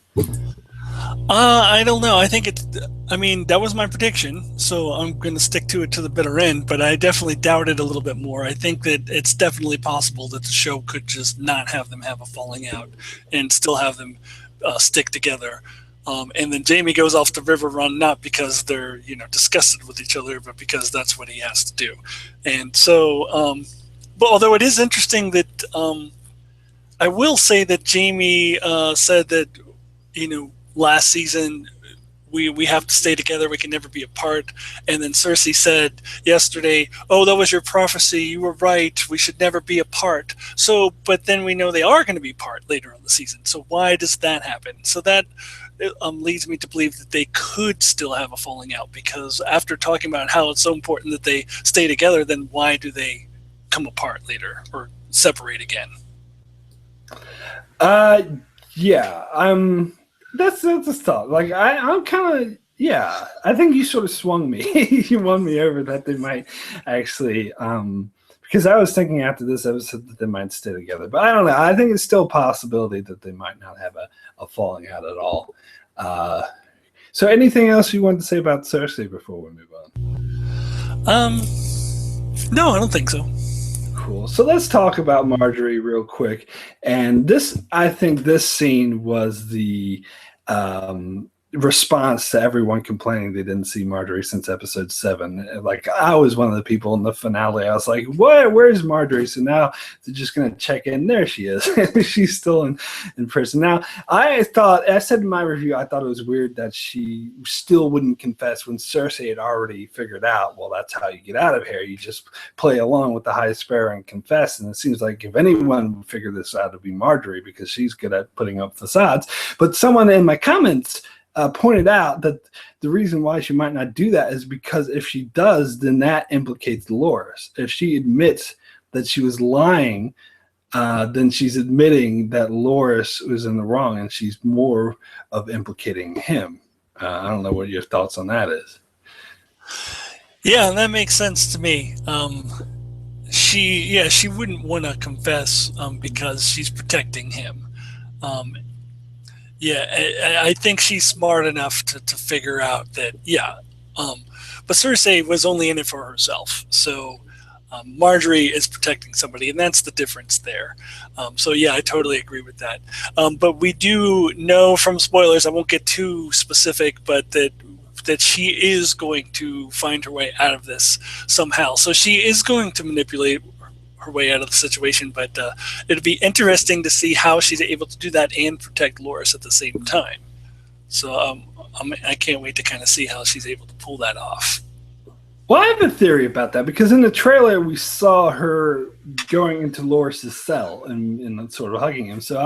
I don't know. That was my prediction, so I'm going to stick to it to the bitter end, but I definitely doubt it a little bit more. I think that it's definitely possible that the show could just not have them have a falling out and still have them stick together. And then Jaime goes off the river run, not because they're, disgusted with each other, but because that's what he has to do. And so, but although it is interesting that I will say that Jaime said that, last season, we have to stay together. We can never be apart. And then Cersei said yesterday, "Oh, that was your prophecy. You were right. We should never be apart." So, but then we know they are going to be apart later in the season. So why does that happen? So that leads me to believe that they could still have a falling out, because after talking about how it's so important that they stay together, then why do they come apart later or separate again? Yeah. That's a thought. Like I'm kind of I think you sort of swung me. You won me over that they might actually because I was thinking after this episode that they might stay together, but I don't know. I think it's still a possibility that they might not have a falling out at all. So anything else you wanted to say about Cersei before we move on? No, I don't think so. Cool. So let's talk about Margaery real quick. And I think this scene was the response to everyone complaining they didn't see Margaery since episode 7. Like, I was one of the people in the finale. I was like, "What? Where's Margaery?" So now they're just going to check in. There she is. She's still in prison. Now, I said in my review, I thought it was weird that she still wouldn't confess when Cersei had already figured out, well, that's how you get out of here. You just play along with the High Sparrow and confess. And it seems like if anyone would figure this out, it would be Margaery, because she's good at putting up facades. But someone in my comments pointed out that the reason why she might not do that is because if she does, then that implicates Loras. If she admits that she was lying, then she's admitting that Loras was in the wrong, and she's more of implicating him. I don't know what your thoughts on that is. Yeah, that makes sense to me. She wouldn't want to confess because she's protecting him. I think she's smart enough to figure out that, but Cersei was only in it for herself. So Margaery is protecting somebody, and that's the difference there. I totally agree with that. But we do know from spoilers, I won't get too specific, but that she is going to find her way out of this somehow. So she is going to manipulate her way out of the situation, but it'll be interesting to see how she's able to do that and protect Loras at the same time. So I can't wait to kind of see how she's able to pull that off. Well, I have a theory about that, because in the trailer we saw her going into Loras' cell and sort of hugging him. So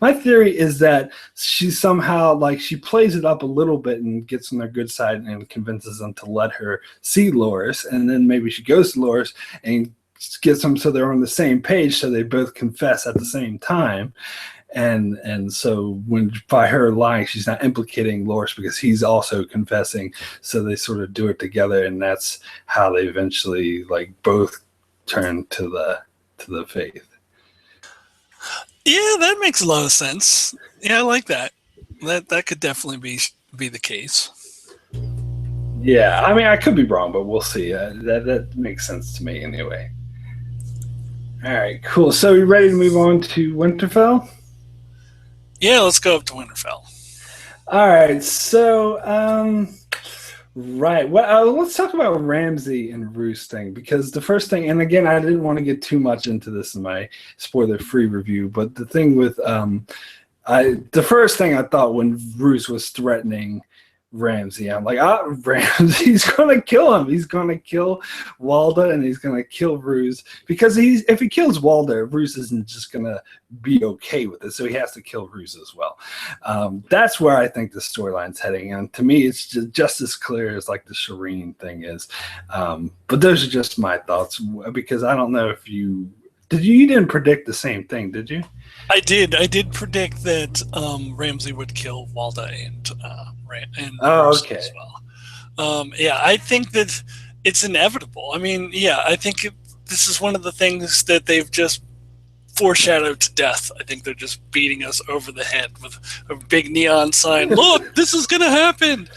my theory is that she somehow, like, she plays it up a little bit and gets on their good side and convinces them to let her see Loras, and then maybe she goes to Loras and gets them so they're on the same page, so they both confess at the same time. And so when by her lying, she's not implicating Loras because he's also confessing. So they sort of do it together, and that's how they eventually, like, both turn to the faith. Yeah, that makes a lot of sense. Yeah, I like that. That could definitely be the case. Yeah, I mean, I could be wrong, but we'll see. That makes sense to me anyway. All right, cool. So you ready to move on to Winterfell? Yeah, let's go up to Winterfell. All right, so right. Well, let's talk about Ramsay and Roose thing, because the first thing, and again, I didn't want to get too much into this in my spoiler-free review, but the thing with the first thing I thought when Roose was threatening Ramsay, I'm like, Ramsay's going to kill him. He's going to kill Walda, and he's going to kill Roose, because if he kills Walda, Roose isn't just going to be okay with it, so he has to kill Roose as well. That's where I think the storyline's heading, and to me, it's just as clear as like the Shireen thing is. But those are just my thoughts, because I don't know if You didn't predict the same thing, did you? I did predict that Ramsay would kill Walda and Oh, Bruce okay. as well. Yeah, I think that it's inevitable. I mean, yeah, I think this is one of the things that they've just foreshadowed to death. I think they're just beating us over the head with a big neon sign. Look, this is going to happen.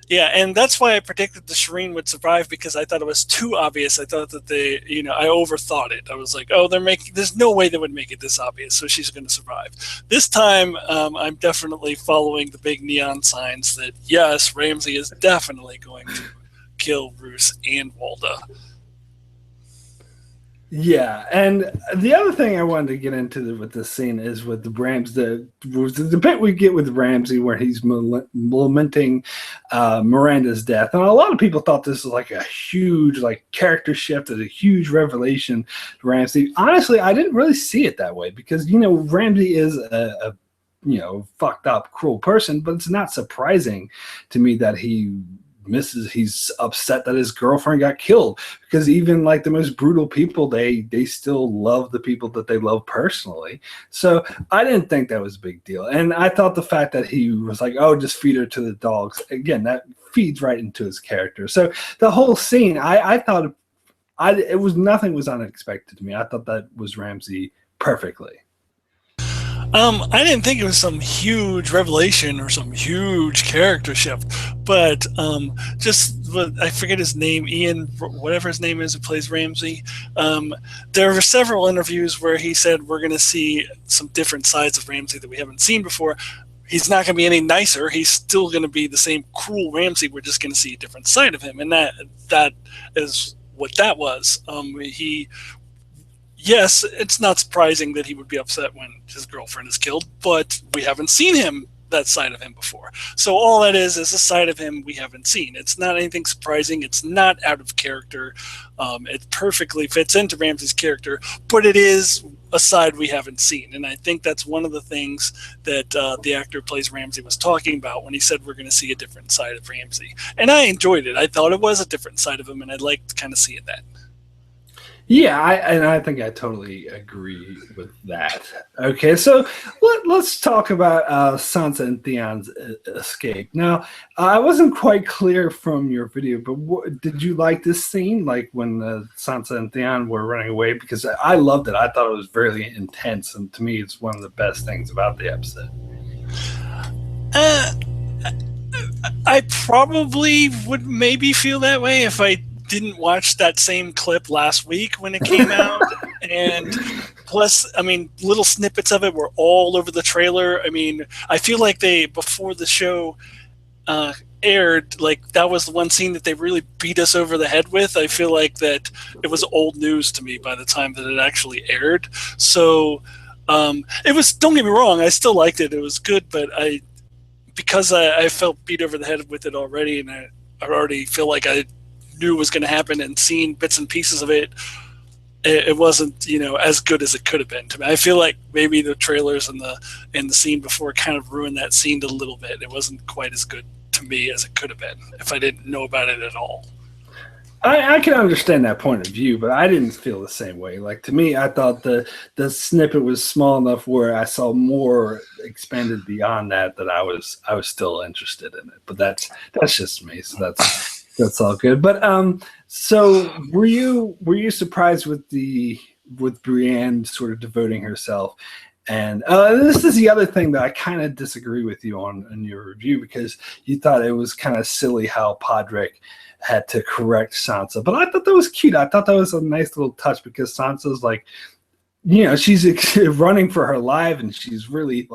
Yeah, and that's why I predicted the Shireen would survive, because I thought it was too obvious. I thought that I overthought it. I was like, oh, there's no way they would make it this obvious, so she's going to survive. This time, I'm definitely following the big neon signs that, yes, Ramsay is definitely going to kill Roose and Walda. Yeah, and the other thing I wanted to get into with this scene is with the the bit we get with Ramsay where he's lamenting Miranda's death, and a lot of people thought this was like a huge character shift, a huge revelation to Ramsay. Honestly, I didn't really see it that way, because Ramsay is a fucked up, cruel person, but it's not surprising to me that he's upset that his girlfriend got killed, because even the most brutal people, they still love the people that they love personally. So I didn't think that was a big deal, and I thought the fact that he was like, oh, just feed her to the dogs, again, that feeds right into his character. So the whole scene, I thought nothing was unexpected to me. I thought that was Ramsay perfectly. I didn't think it was some huge revelation or some huge character shift, but I forget his name, Ian, whatever his name is, who plays Ramsay. There were several interviews where he said we're going to see some different sides of Ramsay that we haven't seen before. He's not going to be any nicer. He's still going to be the same cruel Ramsay. We're just going to see a different side of him, and that is what that was. Yes, it's not surprising that he would be upset when his girlfriend is killed, but we haven't seen that side of him before. So all that is a side of him we haven't seen. It's not anything surprising. It's not out of character. It perfectly fits into Ramsay's character, but it is a side we haven't seen. And I think that's one of the things that the actor who plays Ramsay was talking about when he said we're going to see a different side of Ramsay. And I enjoyed it. I thought it was a different side of him, and I'd like to kind of see it that. Yeah, I think I totally agree with that. Okay, so let's talk about Sansa and Theon's escape. Now, I wasn't quite clear from your video, but did you like this scene, when Sansa and Theon were running away? Because I loved it. I thought it was very intense, and to me, it's one of the best things about the episode. I probably would maybe feel that way if I didn't watch that same clip last week when it came out. And plus, little snippets of it were all over the trailer. I feel like before the show aired, that was the one scene that they really beat us over the head with. I feel like that it was old news to me by the time that it actually aired. So it was, don't get me wrong, I still liked it. It was good, but because I felt beat over the head with it already, and I already feel like I knew was going to happen and seen bits and pieces of it, it wasn't as good as it could have been to me. I feel like maybe the trailers and the scene before kind of ruined that scene a little bit. It wasn't quite as good to me as it could have been if I didn't know about it at all. I can understand that point of view, but I didn't feel the same way. To me, I thought the snippet was small enough where I saw more expanded beyond that I was still interested in it. But that's just me. So that's all good. But so were you surprised with Brienne sort of devoting herself? And this is the other thing that I kind of disagree with you on in your review, because you thought it was kind of silly how Podrick had to correct Sansa. But I thought that was cute. I thought that was a nice little touch, because Sansa's she's running for her life, and she's really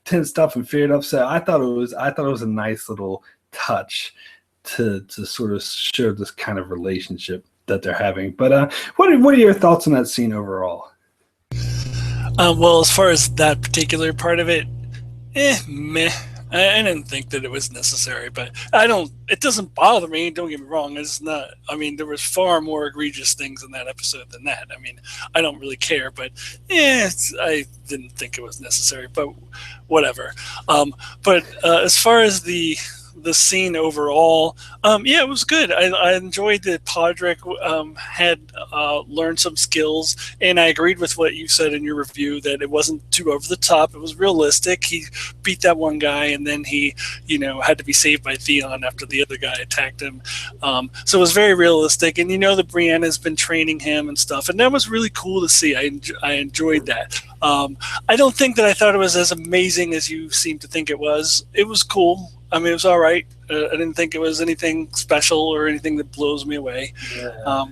tensed up and feared up. So I thought it was a nice little touch to sort of show this kind of relationship that they're having. But what are your thoughts on that scene overall? Well, as far as that particular part of it, meh. I didn't think that it was necessary, but it doesn't bother me, don't get me wrong. It's not, there was far more egregious things in that episode than that. I don't really care, but I didn't think it was necessary, but whatever. But as far as the the scene overall, yeah, it was good. I enjoyed that Podrick had learned some skills, and I agreed with what you said in your review that it wasn't too over the top. It was realistic. He beat that one guy, and then he, had to be saved by Theon after the other guy attacked him. So it was very realistic, and that Brienne has been training him and stuff, and that was really cool to see. I enjoyed that. I don't think that I thought it was as amazing as you seem to think it was. It was cool. I mean, it was all right. I didn't think it was anything special or anything that blows me away. Yeah.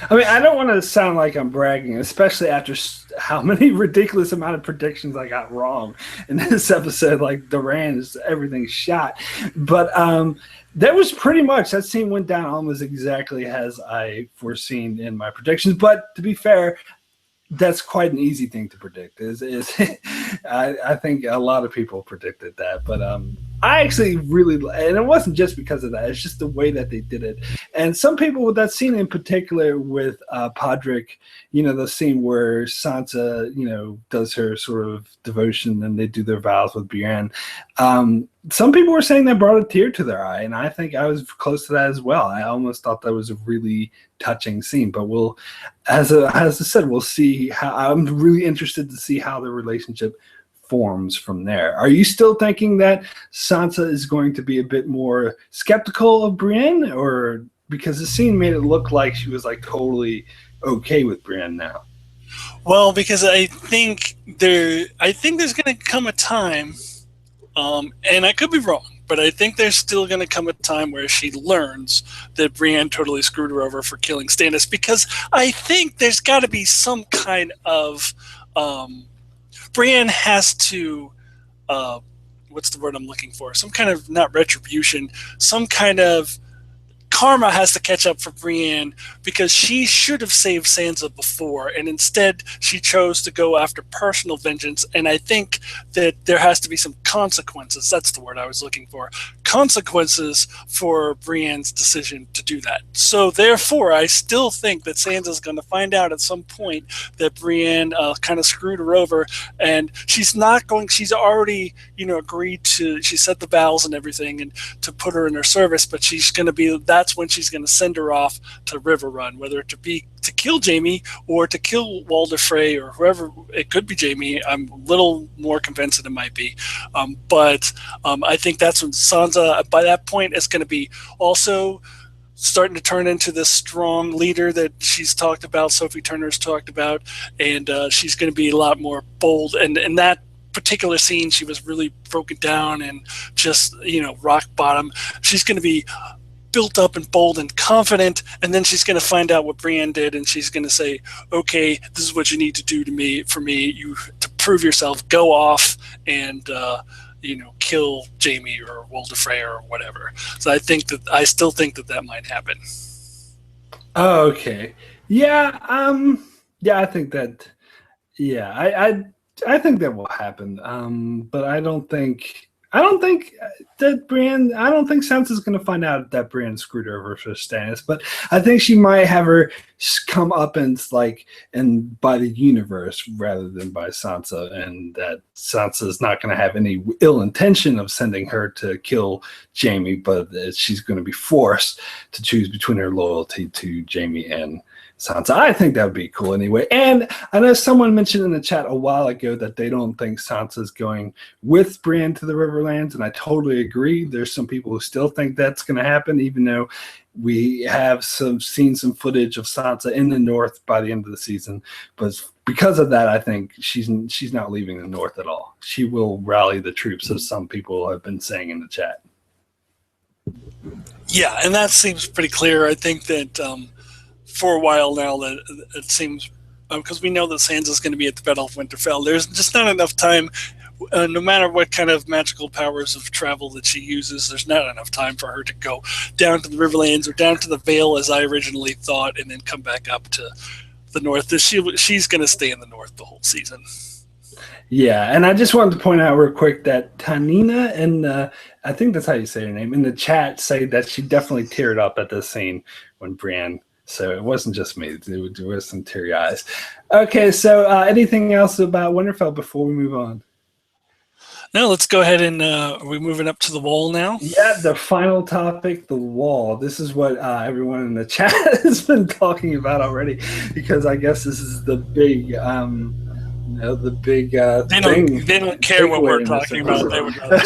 I mean, I don't want to sound like I'm bragging, especially after how many ridiculous amount of predictions I got wrong in this episode. Like Duran's, everything's shot. But that was pretty much, that scene went down almost exactly as I foreseen in my predictions. But to be fair, that's quite an easy thing to predict. I think a lot of people predicted that, but I actually really, and it wasn't just because of that. It's just the way that they did it. And some people with that scene in particular with Podrick, the scene where Sansa, does her sort of devotion and they do their vows with Brienne. Some people were saying that brought a tear to their eye, and I think I was close to that as well. I almost thought that was a really touching scene, but as I said, we'll see how. I'm really interested to see how the relationship forms from there. Are you still thinking that Sansa is going to be a bit more skeptical of Brienne, or because the scene made it look like she was like totally okay with Brienne now? Well, because I think there's going to come a time, and I could be wrong, but I think there's still going to come a time where she learns that Brienne totally screwed her over for killing Stannis, because I think there's got to be some kind of Brienne has to what's the word I'm looking for? Some kind of, not retribution, some kind of karma has to catch up for Brienne, because she should have saved Sansa before, and instead she chose to go after personal vengeance. And I think that there has to be some consequences. That's the word I was looking for. Consequences for Brienne's decision to do that. So therefore, I still think that Sansa's going to find out at some point that Brienne kind of screwed her over, and she's already, agreed to, she said the vows and everything, and to put her in her service, but she's going to be, that's when she's going to send her off to River Run, whether it be to kill Jaime or to kill Walder Frey or whoever. It could be Jaime. I'm a little more convinced that it might be. But I think that's when Sansa, by that point, is going to be also starting to turn into this strong leader that she's talked about, Sophie Turner's talked about, and she's going to be a lot more bold. And that particular scene, she was really broken down and just, rock bottom. She's going to be built up and bold and confident, and then she's going to find out what Brienne did, and she's going to say, okay, this is what you need to do for me, you to prove yourself, go off and kill Jaime or Walder Frey or whatever. So I still think that might happen. Oh, okay. Yeah, I think that, I think that will happen. But I don't think that Brienne. I don't think Sansa's going to find out that Brienne screwed her over for Stannis. But I think she might have her come up and by the universe rather than by Sansa, and that Sansa's not going to have any ill intention of sending her to kill Jaime, but that she's going to be forced to choose between her loyalty to Jaime and Sansa. I think that would be cool anyway. And I know someone mentioned in the chat a while ago that they don't think Sansa's going with Brienne to the Riverlands, and I totally agree. There's some people who still think that's going to happen, even though we have seen some footage of Sansa in the North by the end of the season. But because of that, I think she's not leaving the North at all. She will rally the troops, as some people have been saying in the chat. Yeah, and that seems pretty clear. I think that for a while now that it seems, because we know that Sansa's going to be at the Battle of Winterfell, there's just not enough time, no matter what kind of magical powers of travel that she uses, there's not enough time for her to go down to the Riverlands or down to the Vale, as I originally thought, and then come back up to the North. She's going to stay in the North the whole season. Yeah, and I just wanted to point out real quick that Tanina, and I think that's how you say her name, in the chat say that she definitely teared up at this scene when Brienne. So it wasn't just me. There was some teary eyes. Okay, so anything else about Winterfell before we move on? Now let's go ahead and are we moving up to the wall now? Yeah, the final topic, the wall. This is what everyone in the chat has been talking about already, because I guess this is the big, the big thing. They don't care what we're talking about. They would rather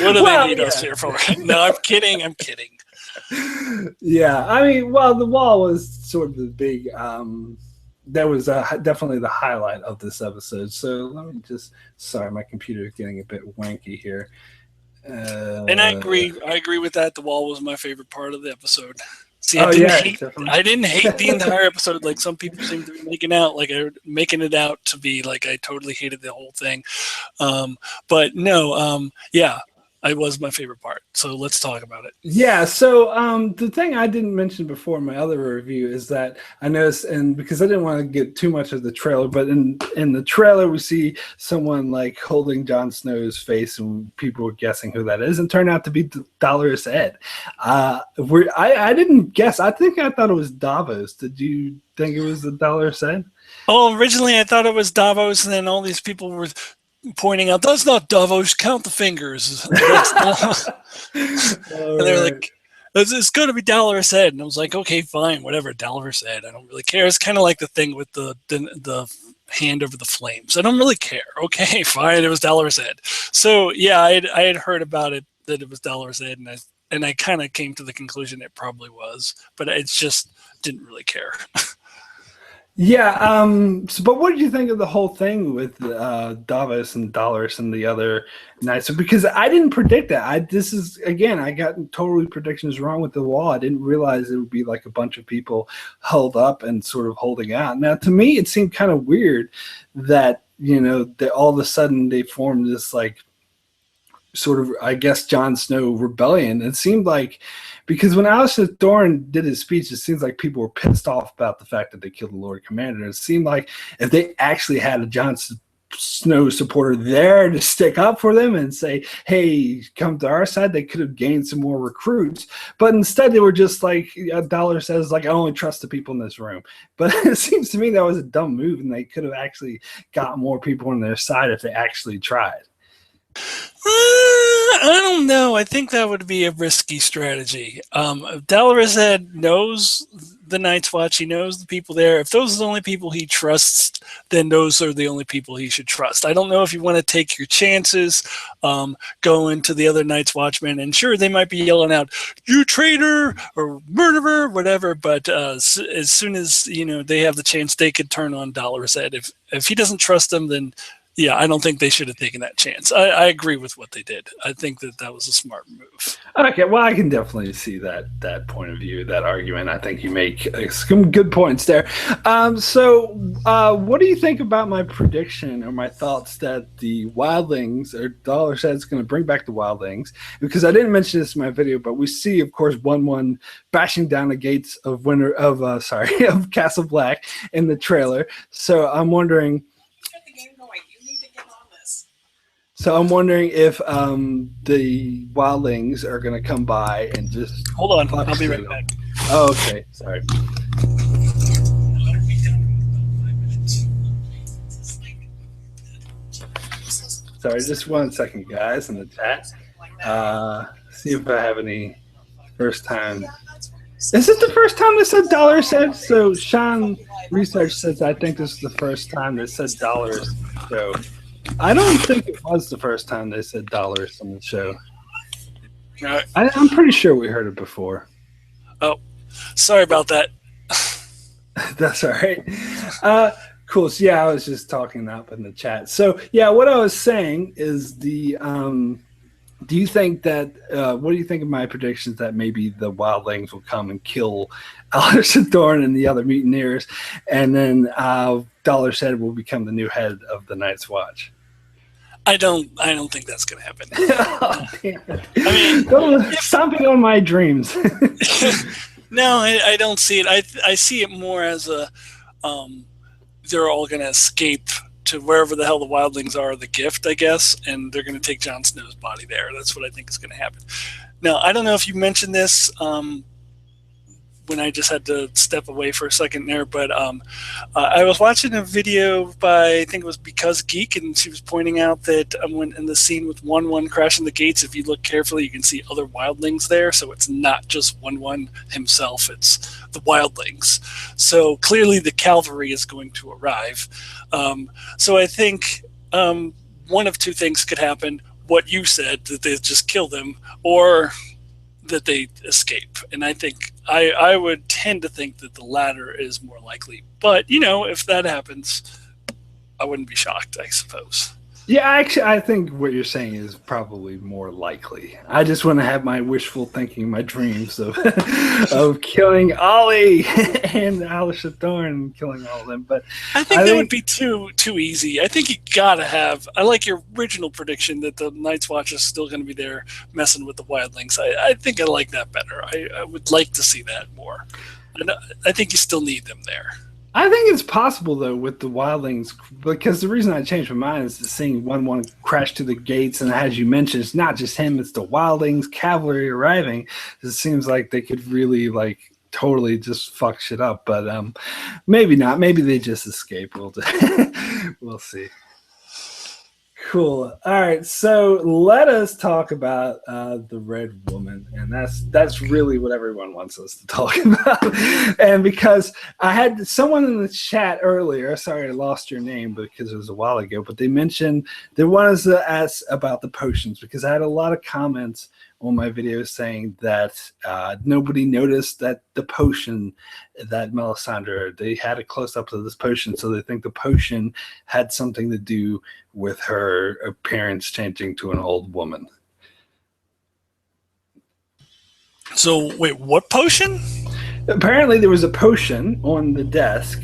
what do they need us here for? No, I'm kidding. I'm kidding. Yeah, I mean, well, the wall was sort of the big. That was definitely the highlight of this episode. So let me just. Sorry, my computer is getting a bit wanky here. And I agree. I agree with that. The wall was my favorite part of the episode. See, I didn't hate the entire episode like some people seem to be making it out to be like I totally hated the whole thing. But no, yeah, it was my favorite part. So let's talk about it. Yeah. So the thing I didn't mention before in my other review is that I noticed, and because I didn't want to get too much of the trailer, but in the trailer we see someone like holding Jon Snow's face, and people were guessing who that is, and turned out to be Dolorous Ed. I didn't guess. I thought it was Davos. Did you think it was the Dolorous Ed? Oh, originally I thought it was Davos, and then all these people were pointing out that's not Davos. Count the fingers. And they're like, "It's going to be Dolorous Ed," and I was like, "Okay, fine, whatever, Dolorous Ed. I don't really care." It's kind of like the thing with the hand over the flames. I don't really care. Okay, fine, it was Dolorous Ed. So yeah, I had heard about it that it was Dolorous Ed, and I kind of came to the conclusion it probably was, but it's just didn't really care. Yeah, but what did you think of the whole thing with Davos and Dolorous and the other knights? Because I didn't predict that. I got totally predictions wrong with the wall. I didn't realize it would be like a bunch of people held up and sort of holding out. Now, to me, it seemed kind of weird that, that all of a sudden they formed this like sort of, I guess, Jon Snow rebellion. It seemed like, because when Alistair Thorne did his speech, it seems like people were pissed off about the fact that they killed the Lord Commander. It seemed like if they actually had a Jon Snow supporter there to stick up for them and say, hey, come to our side, they could have gained some more recruits. But instead they were just like, Dollar says, like, I only trust the people in this room. But it seems to me that was a dumb move, and they could have actually got more people on their side if they actually tried. I don't know. I think that would be a risky strategy. Dolorous Ed knows the Night's Watch. He knows the people there. If those are the only people he trusts, then those are the only people he should trust. I don't know if you want to take your chances, go into the other Night's Watchmen, and sure, they might be yelling out, "You traitor!" or "murderer," whatever. But as soon as they have the chance, they could turn on Dolorous Ed. If he doesn't trust them, then yeah, I don't think they should have taken that chance. I agree with what they did. I think that was a smart move. Okay, well, I can definitely see that point of view, that argument. I think you make some good points there. So what do you think about my prediction or my thoughts that the Wildlings, or Dollar said, is going to bring back the Wildlings? Because I didn't mention this in my video, but we see, of course, 1-1 bashing down the gates of of Castle Black in the trailer. So I'm wondering. So I'm wondering if the Wildlings are going to come by and just... Hold on, I'll be right back. Oh, okay, sorry. Sorry, just 1 second, guys, in the chat. See if I have any first time... Is it the first time they said dollars? So Sean Research says, I think this is the first time they said dollars. So... I don't think it was the first time they said dollars on the show. I'm pretty sure we heard it before. Oh, sorry about that. That's all right. Cool. So yeah, I was just talking up in the chat. So yeah, what I was saying is do you think that, what do you think of my predictions that maybe the Wildlings will come and kill Alistair Thorne and the other mutineers, and then Dolorous Ed will become the new head of the Night's Watch? I don't think that's going to happen. Oh, damn it. I mean, stomping on my dreams. No, I don't see it. I see it more as a they're all going to escape to wherever the hell the Wildlings are, the Gift, I guess, and they're going to take Jon Snow's body there. That's what I think is going to happen. Now, I don't know if you mentioned this. when I just had to step away for a second there. But I was watching a video by, I think it was Because Geek, and she was pointing out that when in the scene with 1-1 crashing the gates, if you look carefully, you can see other wildlings there. So it's not just 1-1 himself, it's the wildlings. So clearly the cavalry is going to arrive. So I think one of two things could happen. What you said, that they just kill them, or that they escape. And I think I would tend to think that the latter is more likely. But, you know, if that happens, I wouldn't be shocked, I suppose. Yeah, actually, I think what you're saying is probably more likely. I just want to have my wishful thinking, my dreams of of killing Ollie and Alistair Thorne and killing all of them. But I think that would be too easy. I think you gotta have. I like your original prediction that the Night's Watch is still going to be there messing with the wildlings. I think I like that better. I would like to see that more. And I think you still need them there. I think it's possible, though, with the wildlings, because the reason I changed my mind is seeing 1-1 crash to the gates, and as you mentioned, it's not just him, it's the wildlings, cavalry arriving. It seems like they could really, like, totally just fuck shit up, but maybe not. Maybe they just escape. We'll see. Cool. All right, so let us talk about the Red Woman, and that's really what everyone wants us to talk about. And because I had someone in the chat earlier, sorry I lost your name because it was a while ago, but they mentioned they wanted us to ask about the potions, because I had a lot of comments on my video saying that nobody noticed that the potion that Melisandre, they had a close-up of this potion, so they think the potion had something to do with her appearance changing to an old woman. So, wait, what potion? Apparently there was a potion on the desk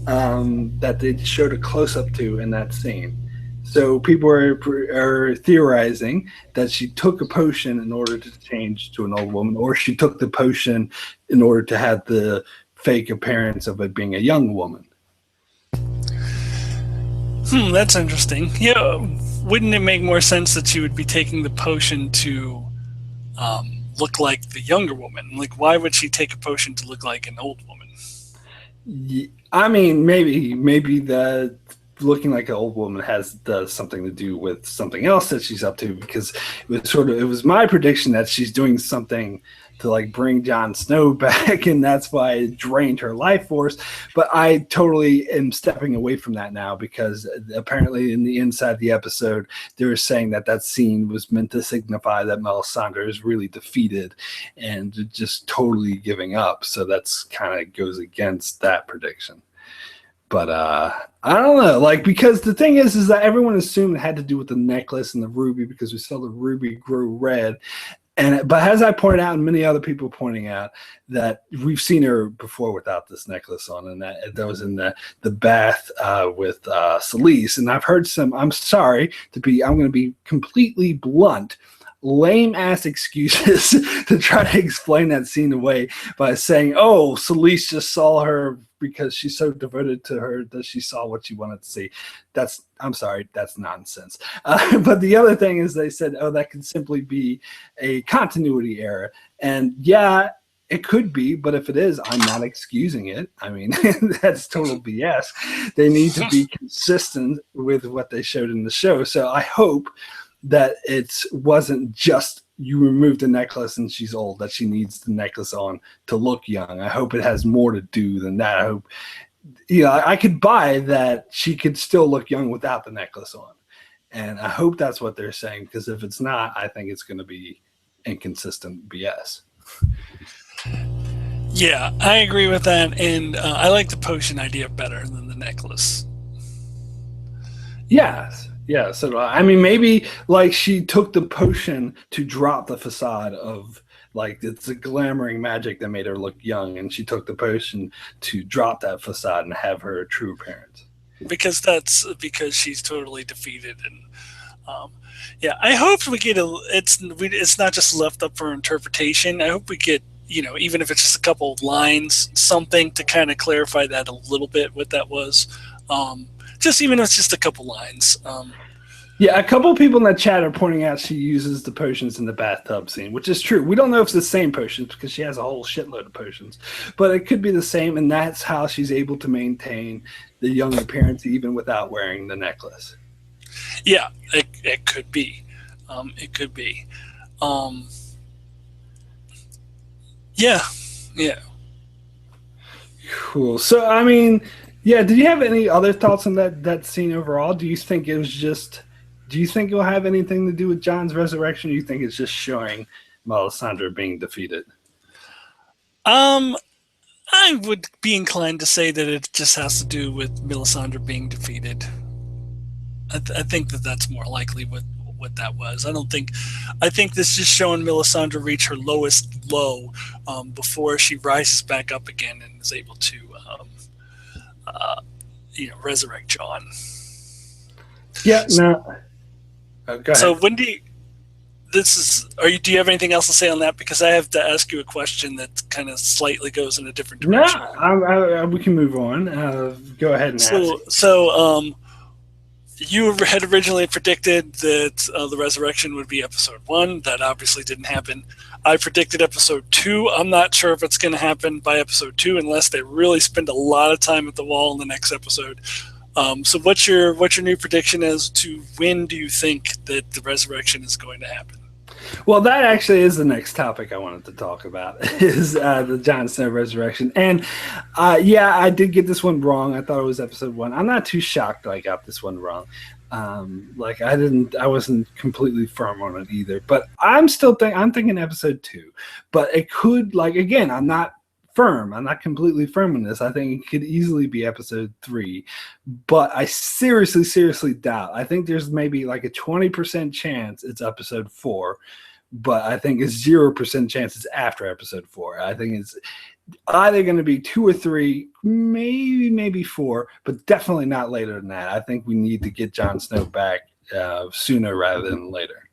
that they showed a close-up to in that scene. So people are theorizing that she took a potion in order to change to an old woman, or she took the potion in order to have the fake appearance of it being a young woman. That's interesting. Yeah, wouldn't it make more sense that she would be taking the potion to look like the younger woman? Like, why would she take a potion to look like an old woman? I mean, maybe the looking like an old woman does something to do with something else that she's up to, because it was my prediction that she's doing something to like bring Jon Snow back, and that's why it drained her life force. But I totally am stepping away from that now, because apparently in the inside of the episode they were saying that scene was meant to signify that Melisandre is really defeated and just totally giving up. So that's kind of goes against that prediction. But I don't know, like, because the thing is that everyone assumed it had to do with the necklace and the ruby, because we saw the ruby grow red. But as I pointed out, and many other people pointing out, that we've seen her before without this necklace on, and that was in the bath with Celise. And I've heard I'm going to be completely blunt, lame ass excuses to try to explain that scene away by saying, oh, Celise just saw her because she's so devoted to her that she saw what she wanted to see. I'm sorry, that's nonsense. But the other thing is they said, oh, that could simply be a continuity error. And yeah, it could be, but if it is, I'm not excusing it. I mean, that's total BS. They need to be consistent with what they showed in the show. So I hope that it wasn't just you removed the necklace and she's old, that she needs the necklace on to look young. I hope it has more to do than that. I hope, I could buy that she could still look young without the necklace on. And I hope that's what they're saying, because if it's not, I think it's going to be inconsistent BS. Yeah, I agree with that. And I like the potion idea better than the necklace. Yes. Yeah, so I mean, maybe like she took the potion to drop the facade of, like, it's a glamoring magic that made her look young, and she took the potion to drop that facade and have her true appearance. Because she's totally defeated, and yeah, I hope we get it's not just left up for interpretation. I hope we get, even if it's just a couple of lines, something to kind of clarify that a little bit, what that was. Just even if it's just a couple lines. Yeah, a couple people in the chat are pointing out she uses the potions in the bathtub scene, which is true. We don't know if it's the same potions because she has a whole shitload of potions, but it could be the same, and that's how she's able to maintain the young appearance even without wearing the necklace. Yeah, it could be. It could be. Yeah. Cool. So, I mean, yeah, did you have any other thoughts on that scene overall? Do you think it was just... Do you think it'll have anything to do with Jon's resurrection, or do you think it's just showing Melisandre being defeated? I would be inclined to say that it just has to do with Melisandre being defeated. I think that's more likely what that was. I think this is showing Melisandre reach her lowest low before she rises back up again and is able to resurrect Jon. Yeah, no. Oh, go ahead. So Wendy, do you have anything else to say on that? Because I have to ask you a question that kind of slightly goes in a different direction. No, we can move on. Go ahead and ask. So you had originally predicted that the resurrection would be episode 1. That obviously didn't happen. I predicted episode 2. I'm not sure if it's going to happen by episode 2 unless they really spend a lot of time at the wall in the next episode. So what's your new prediction as to when do you think that the resurrection is going to happen? Well, that actually is the next topic I wanted to talk about is the Jon Snow resurrection. And yeah, I did get this one wrong. I thought it was episode 1. I'm not too shocked that I got this one wrong. I wasn't completely firm on it either. But I'm thinking episode 2. But it could, again, I'm not firm. I'm not completely firm in this. I think it could easily be episode 3, but I seriously doubt. I think there's maybe a 20% chance it's episode 4, but I think it's 0% chance it's after episode 4. I think it's either going to be 2 or 3, maybe 4, but definitely not later than that. I think we need to get Jon Snow back sooner rather than later.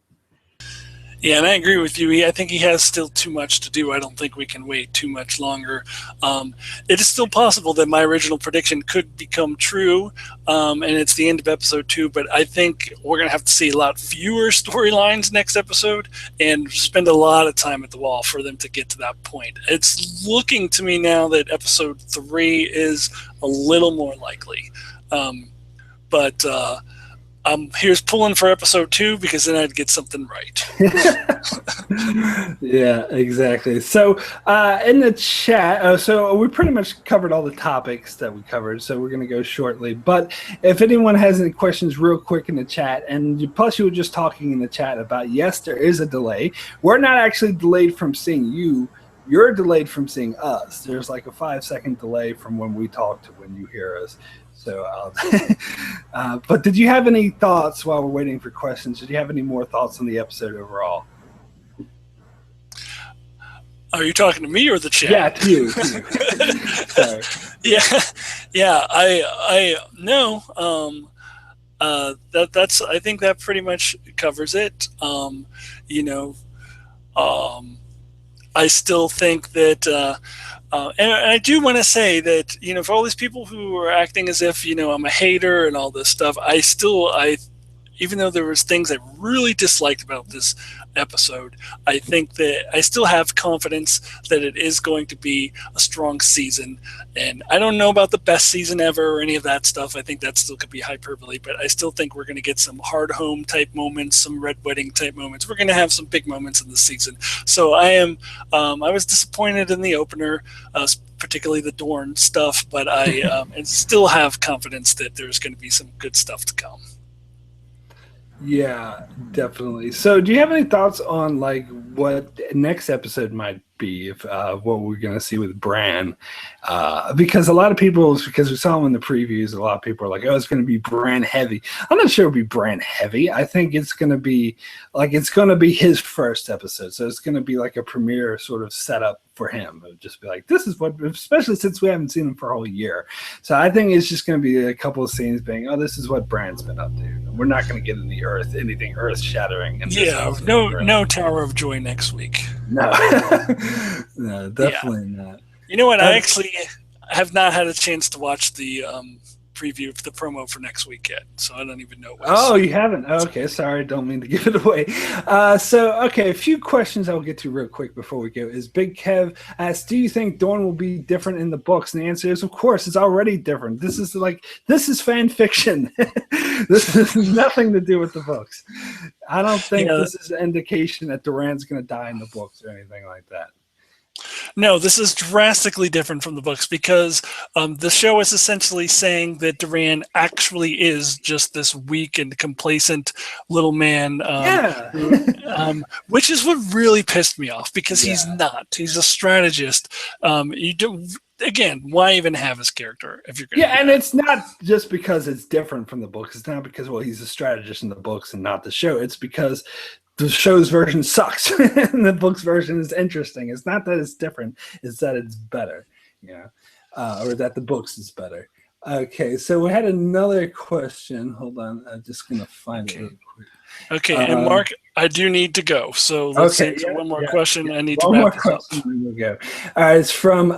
Yeah, and I agree with you. I think he has still too much to do. I don't think we can wait too much longer. It is still possible that my original prediction could become true, and it's the end of episode 2, but I think we're going to have to see a lot fewer storylines next episode and spend a lot of time at the wall for them to get to that point. It's looking to me now that episode 3 is a little more likely. But here's pulling for episode 2 because then I'd get something right. Yeah, exactly. So in the chat, so we pretty much covered all the topics that we covered, so we're going to go shortly. But if anyone has any questions real quick in the chat, and plus you were just talking in the chat about, yes, there is a delay. We're not actually delayed from seeing you. You're delayed from seeing us. There's a 5-second delay from when we talk to when you hear us. So, but did you have any thoughts while we're waiting for questions? Did you have any more thoughts on the episode overall? Are you talking to me or the chat? Yeah, to you. Sorry. Yeah. I no. That's. I think that pretty much covers it. I still think that. And I do want to say that, for all these people who are acting as if, I'm a hater and all this stuff, even though there was things I really disliked about this episode, I think that I still have confidence that it is going to be a strong season. And I don't know about the best season ever or any of that stuff. I think that still could be hyperbole, but I still think we're going to get some hard home type moments, some red wedding type moments. We're going to have some big moments in this season. So I was disappointed in the opener, particularly the Dorne stuff, but I still have confidence that there's going to be some good stuff to come. Yeah, definitely. So do you have any thoughts on what next episode might be, if what we're going to see with Bran? Because a lot of people, because we saw him in the previews, a lot of people are like, oh, it's going to be Bran heavy. I'm not sure it'll be Bran heavy. I think it's going to be his first episode. So it's going to be a premiere sort of setup for him. It would just be this is what, especially since we haven't seen him for a whole year. So I think it's just going to be a couple of scenes being, oh, this is what Bran's been up to. We're not going to get anything earth shattering. Yeah, no Tower of Joy next week. No, no, definitely not. You know what? I actually have not had a chance to watch the preview of the promo for next week yet, so I don't even know what. Oh, you haven't? Okay, sorry. Don't mean to give it away. Okay, a few questions I'll get to real quick before we go. Is Big Kev asks, do you think Dorne will be different in the books? And the answer is, of course, it's already different. This is fan fiction. This has nothing to do with the books. I don't think this is an indication that Doran's going to die in the books or anything like that. No, this is drastically different from the books because the show is essentially saying that Doran actually is just this weak and complacent little man. Which is what really pissed me off because he's not. He's a strategist. Again, why even have his character if you're going to and it's not just because it's different from the books. It's not because, well, he's a strategist in the books and not the show. It's because the show's version sucks and the book's version is interesting. It's not that it's different, it's that it's better, or that the books is better. Okay, so we had another question. Hold on, I'm just going to find it real quick. Okay, and Mark, I do need to go. So let's answer one more question. I need to wrap this up. We'll go. All right, it's from,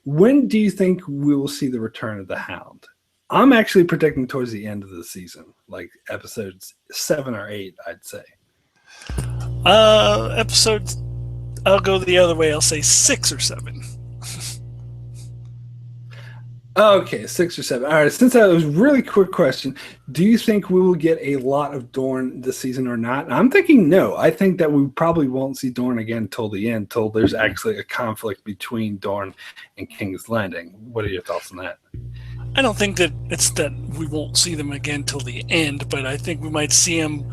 when do you think we will see the return of the Hound? I'm actually predicting towards the end of the season, like episodes 7 or 8, I'd say. Episodes, I'll go the other way. I'll say 6 or 7. Okay, 6 or 7. All right, since that was a really quick question, do you think we will get a lot of Dorne this season or not? I'm thinking no. I think that we probably won't see Dorne again till the end, till there's actually a conflict between Dorne and King's Landing. What are your thoughts on that? I don't think that it's that we won't see them again till the end, but I think we might see them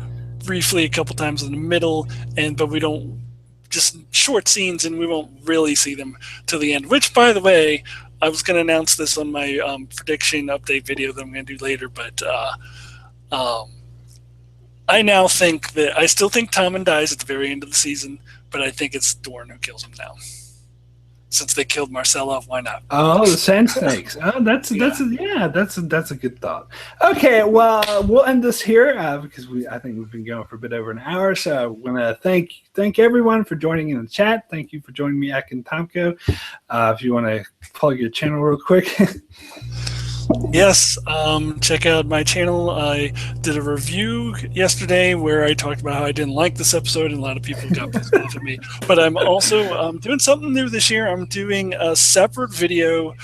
briefly a couple times in the middle, but we don't, just short scenes, and we won't really see them till the end, which, by the way, I was going to announce this on my prediction update video that I'm going to do later, but I now think that I still think Tommen dies at the very end of the season, but I think it's Dorne who kills him now. Since they killed Marcella, why not? Oh, the sand snakes. Oh, that's a good thought. Okay, well, we'll end this here because I think we've been going for a bit over an hour. So I want to thank everyone for joining in the chat. Thank you for joining me, Akton Tamko. If you want to plug your channel real quick. Yes, check out my channel. I did a review yesterday where I talked about how I didn't like this episode, and a lot of people got pissed off at me. But I'm also doing something new this year. I'm doing a separate video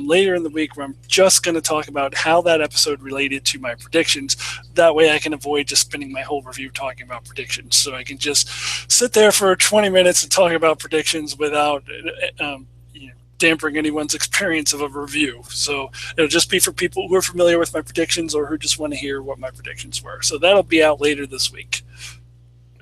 later in the week where I'm just going to talk about how that episode related to my predictions. That way I can avoid just spending my whole review talking about predictions. So I can just sit there for 20 minutes and talk about predictions without dampering anyone's experience of a review. So it'll just be for people who are familiar with my predictions or who just want to hear what my predictions were. So that'll be out later this week.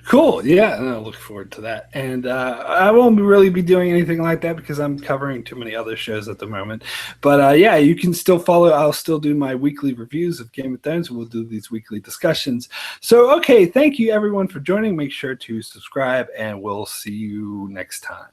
Cool. Yeah, and I look forward to that. And I won't really be doing anything like that because I'm covering too many other shows at the moment. But yeah, you can still follow. I'll still do my weekly reviews of Game of Thrones. We'll do these weekly discussions. So, okay, thank you everyone for joining. Make sure to subscribe, and we'll see you next time.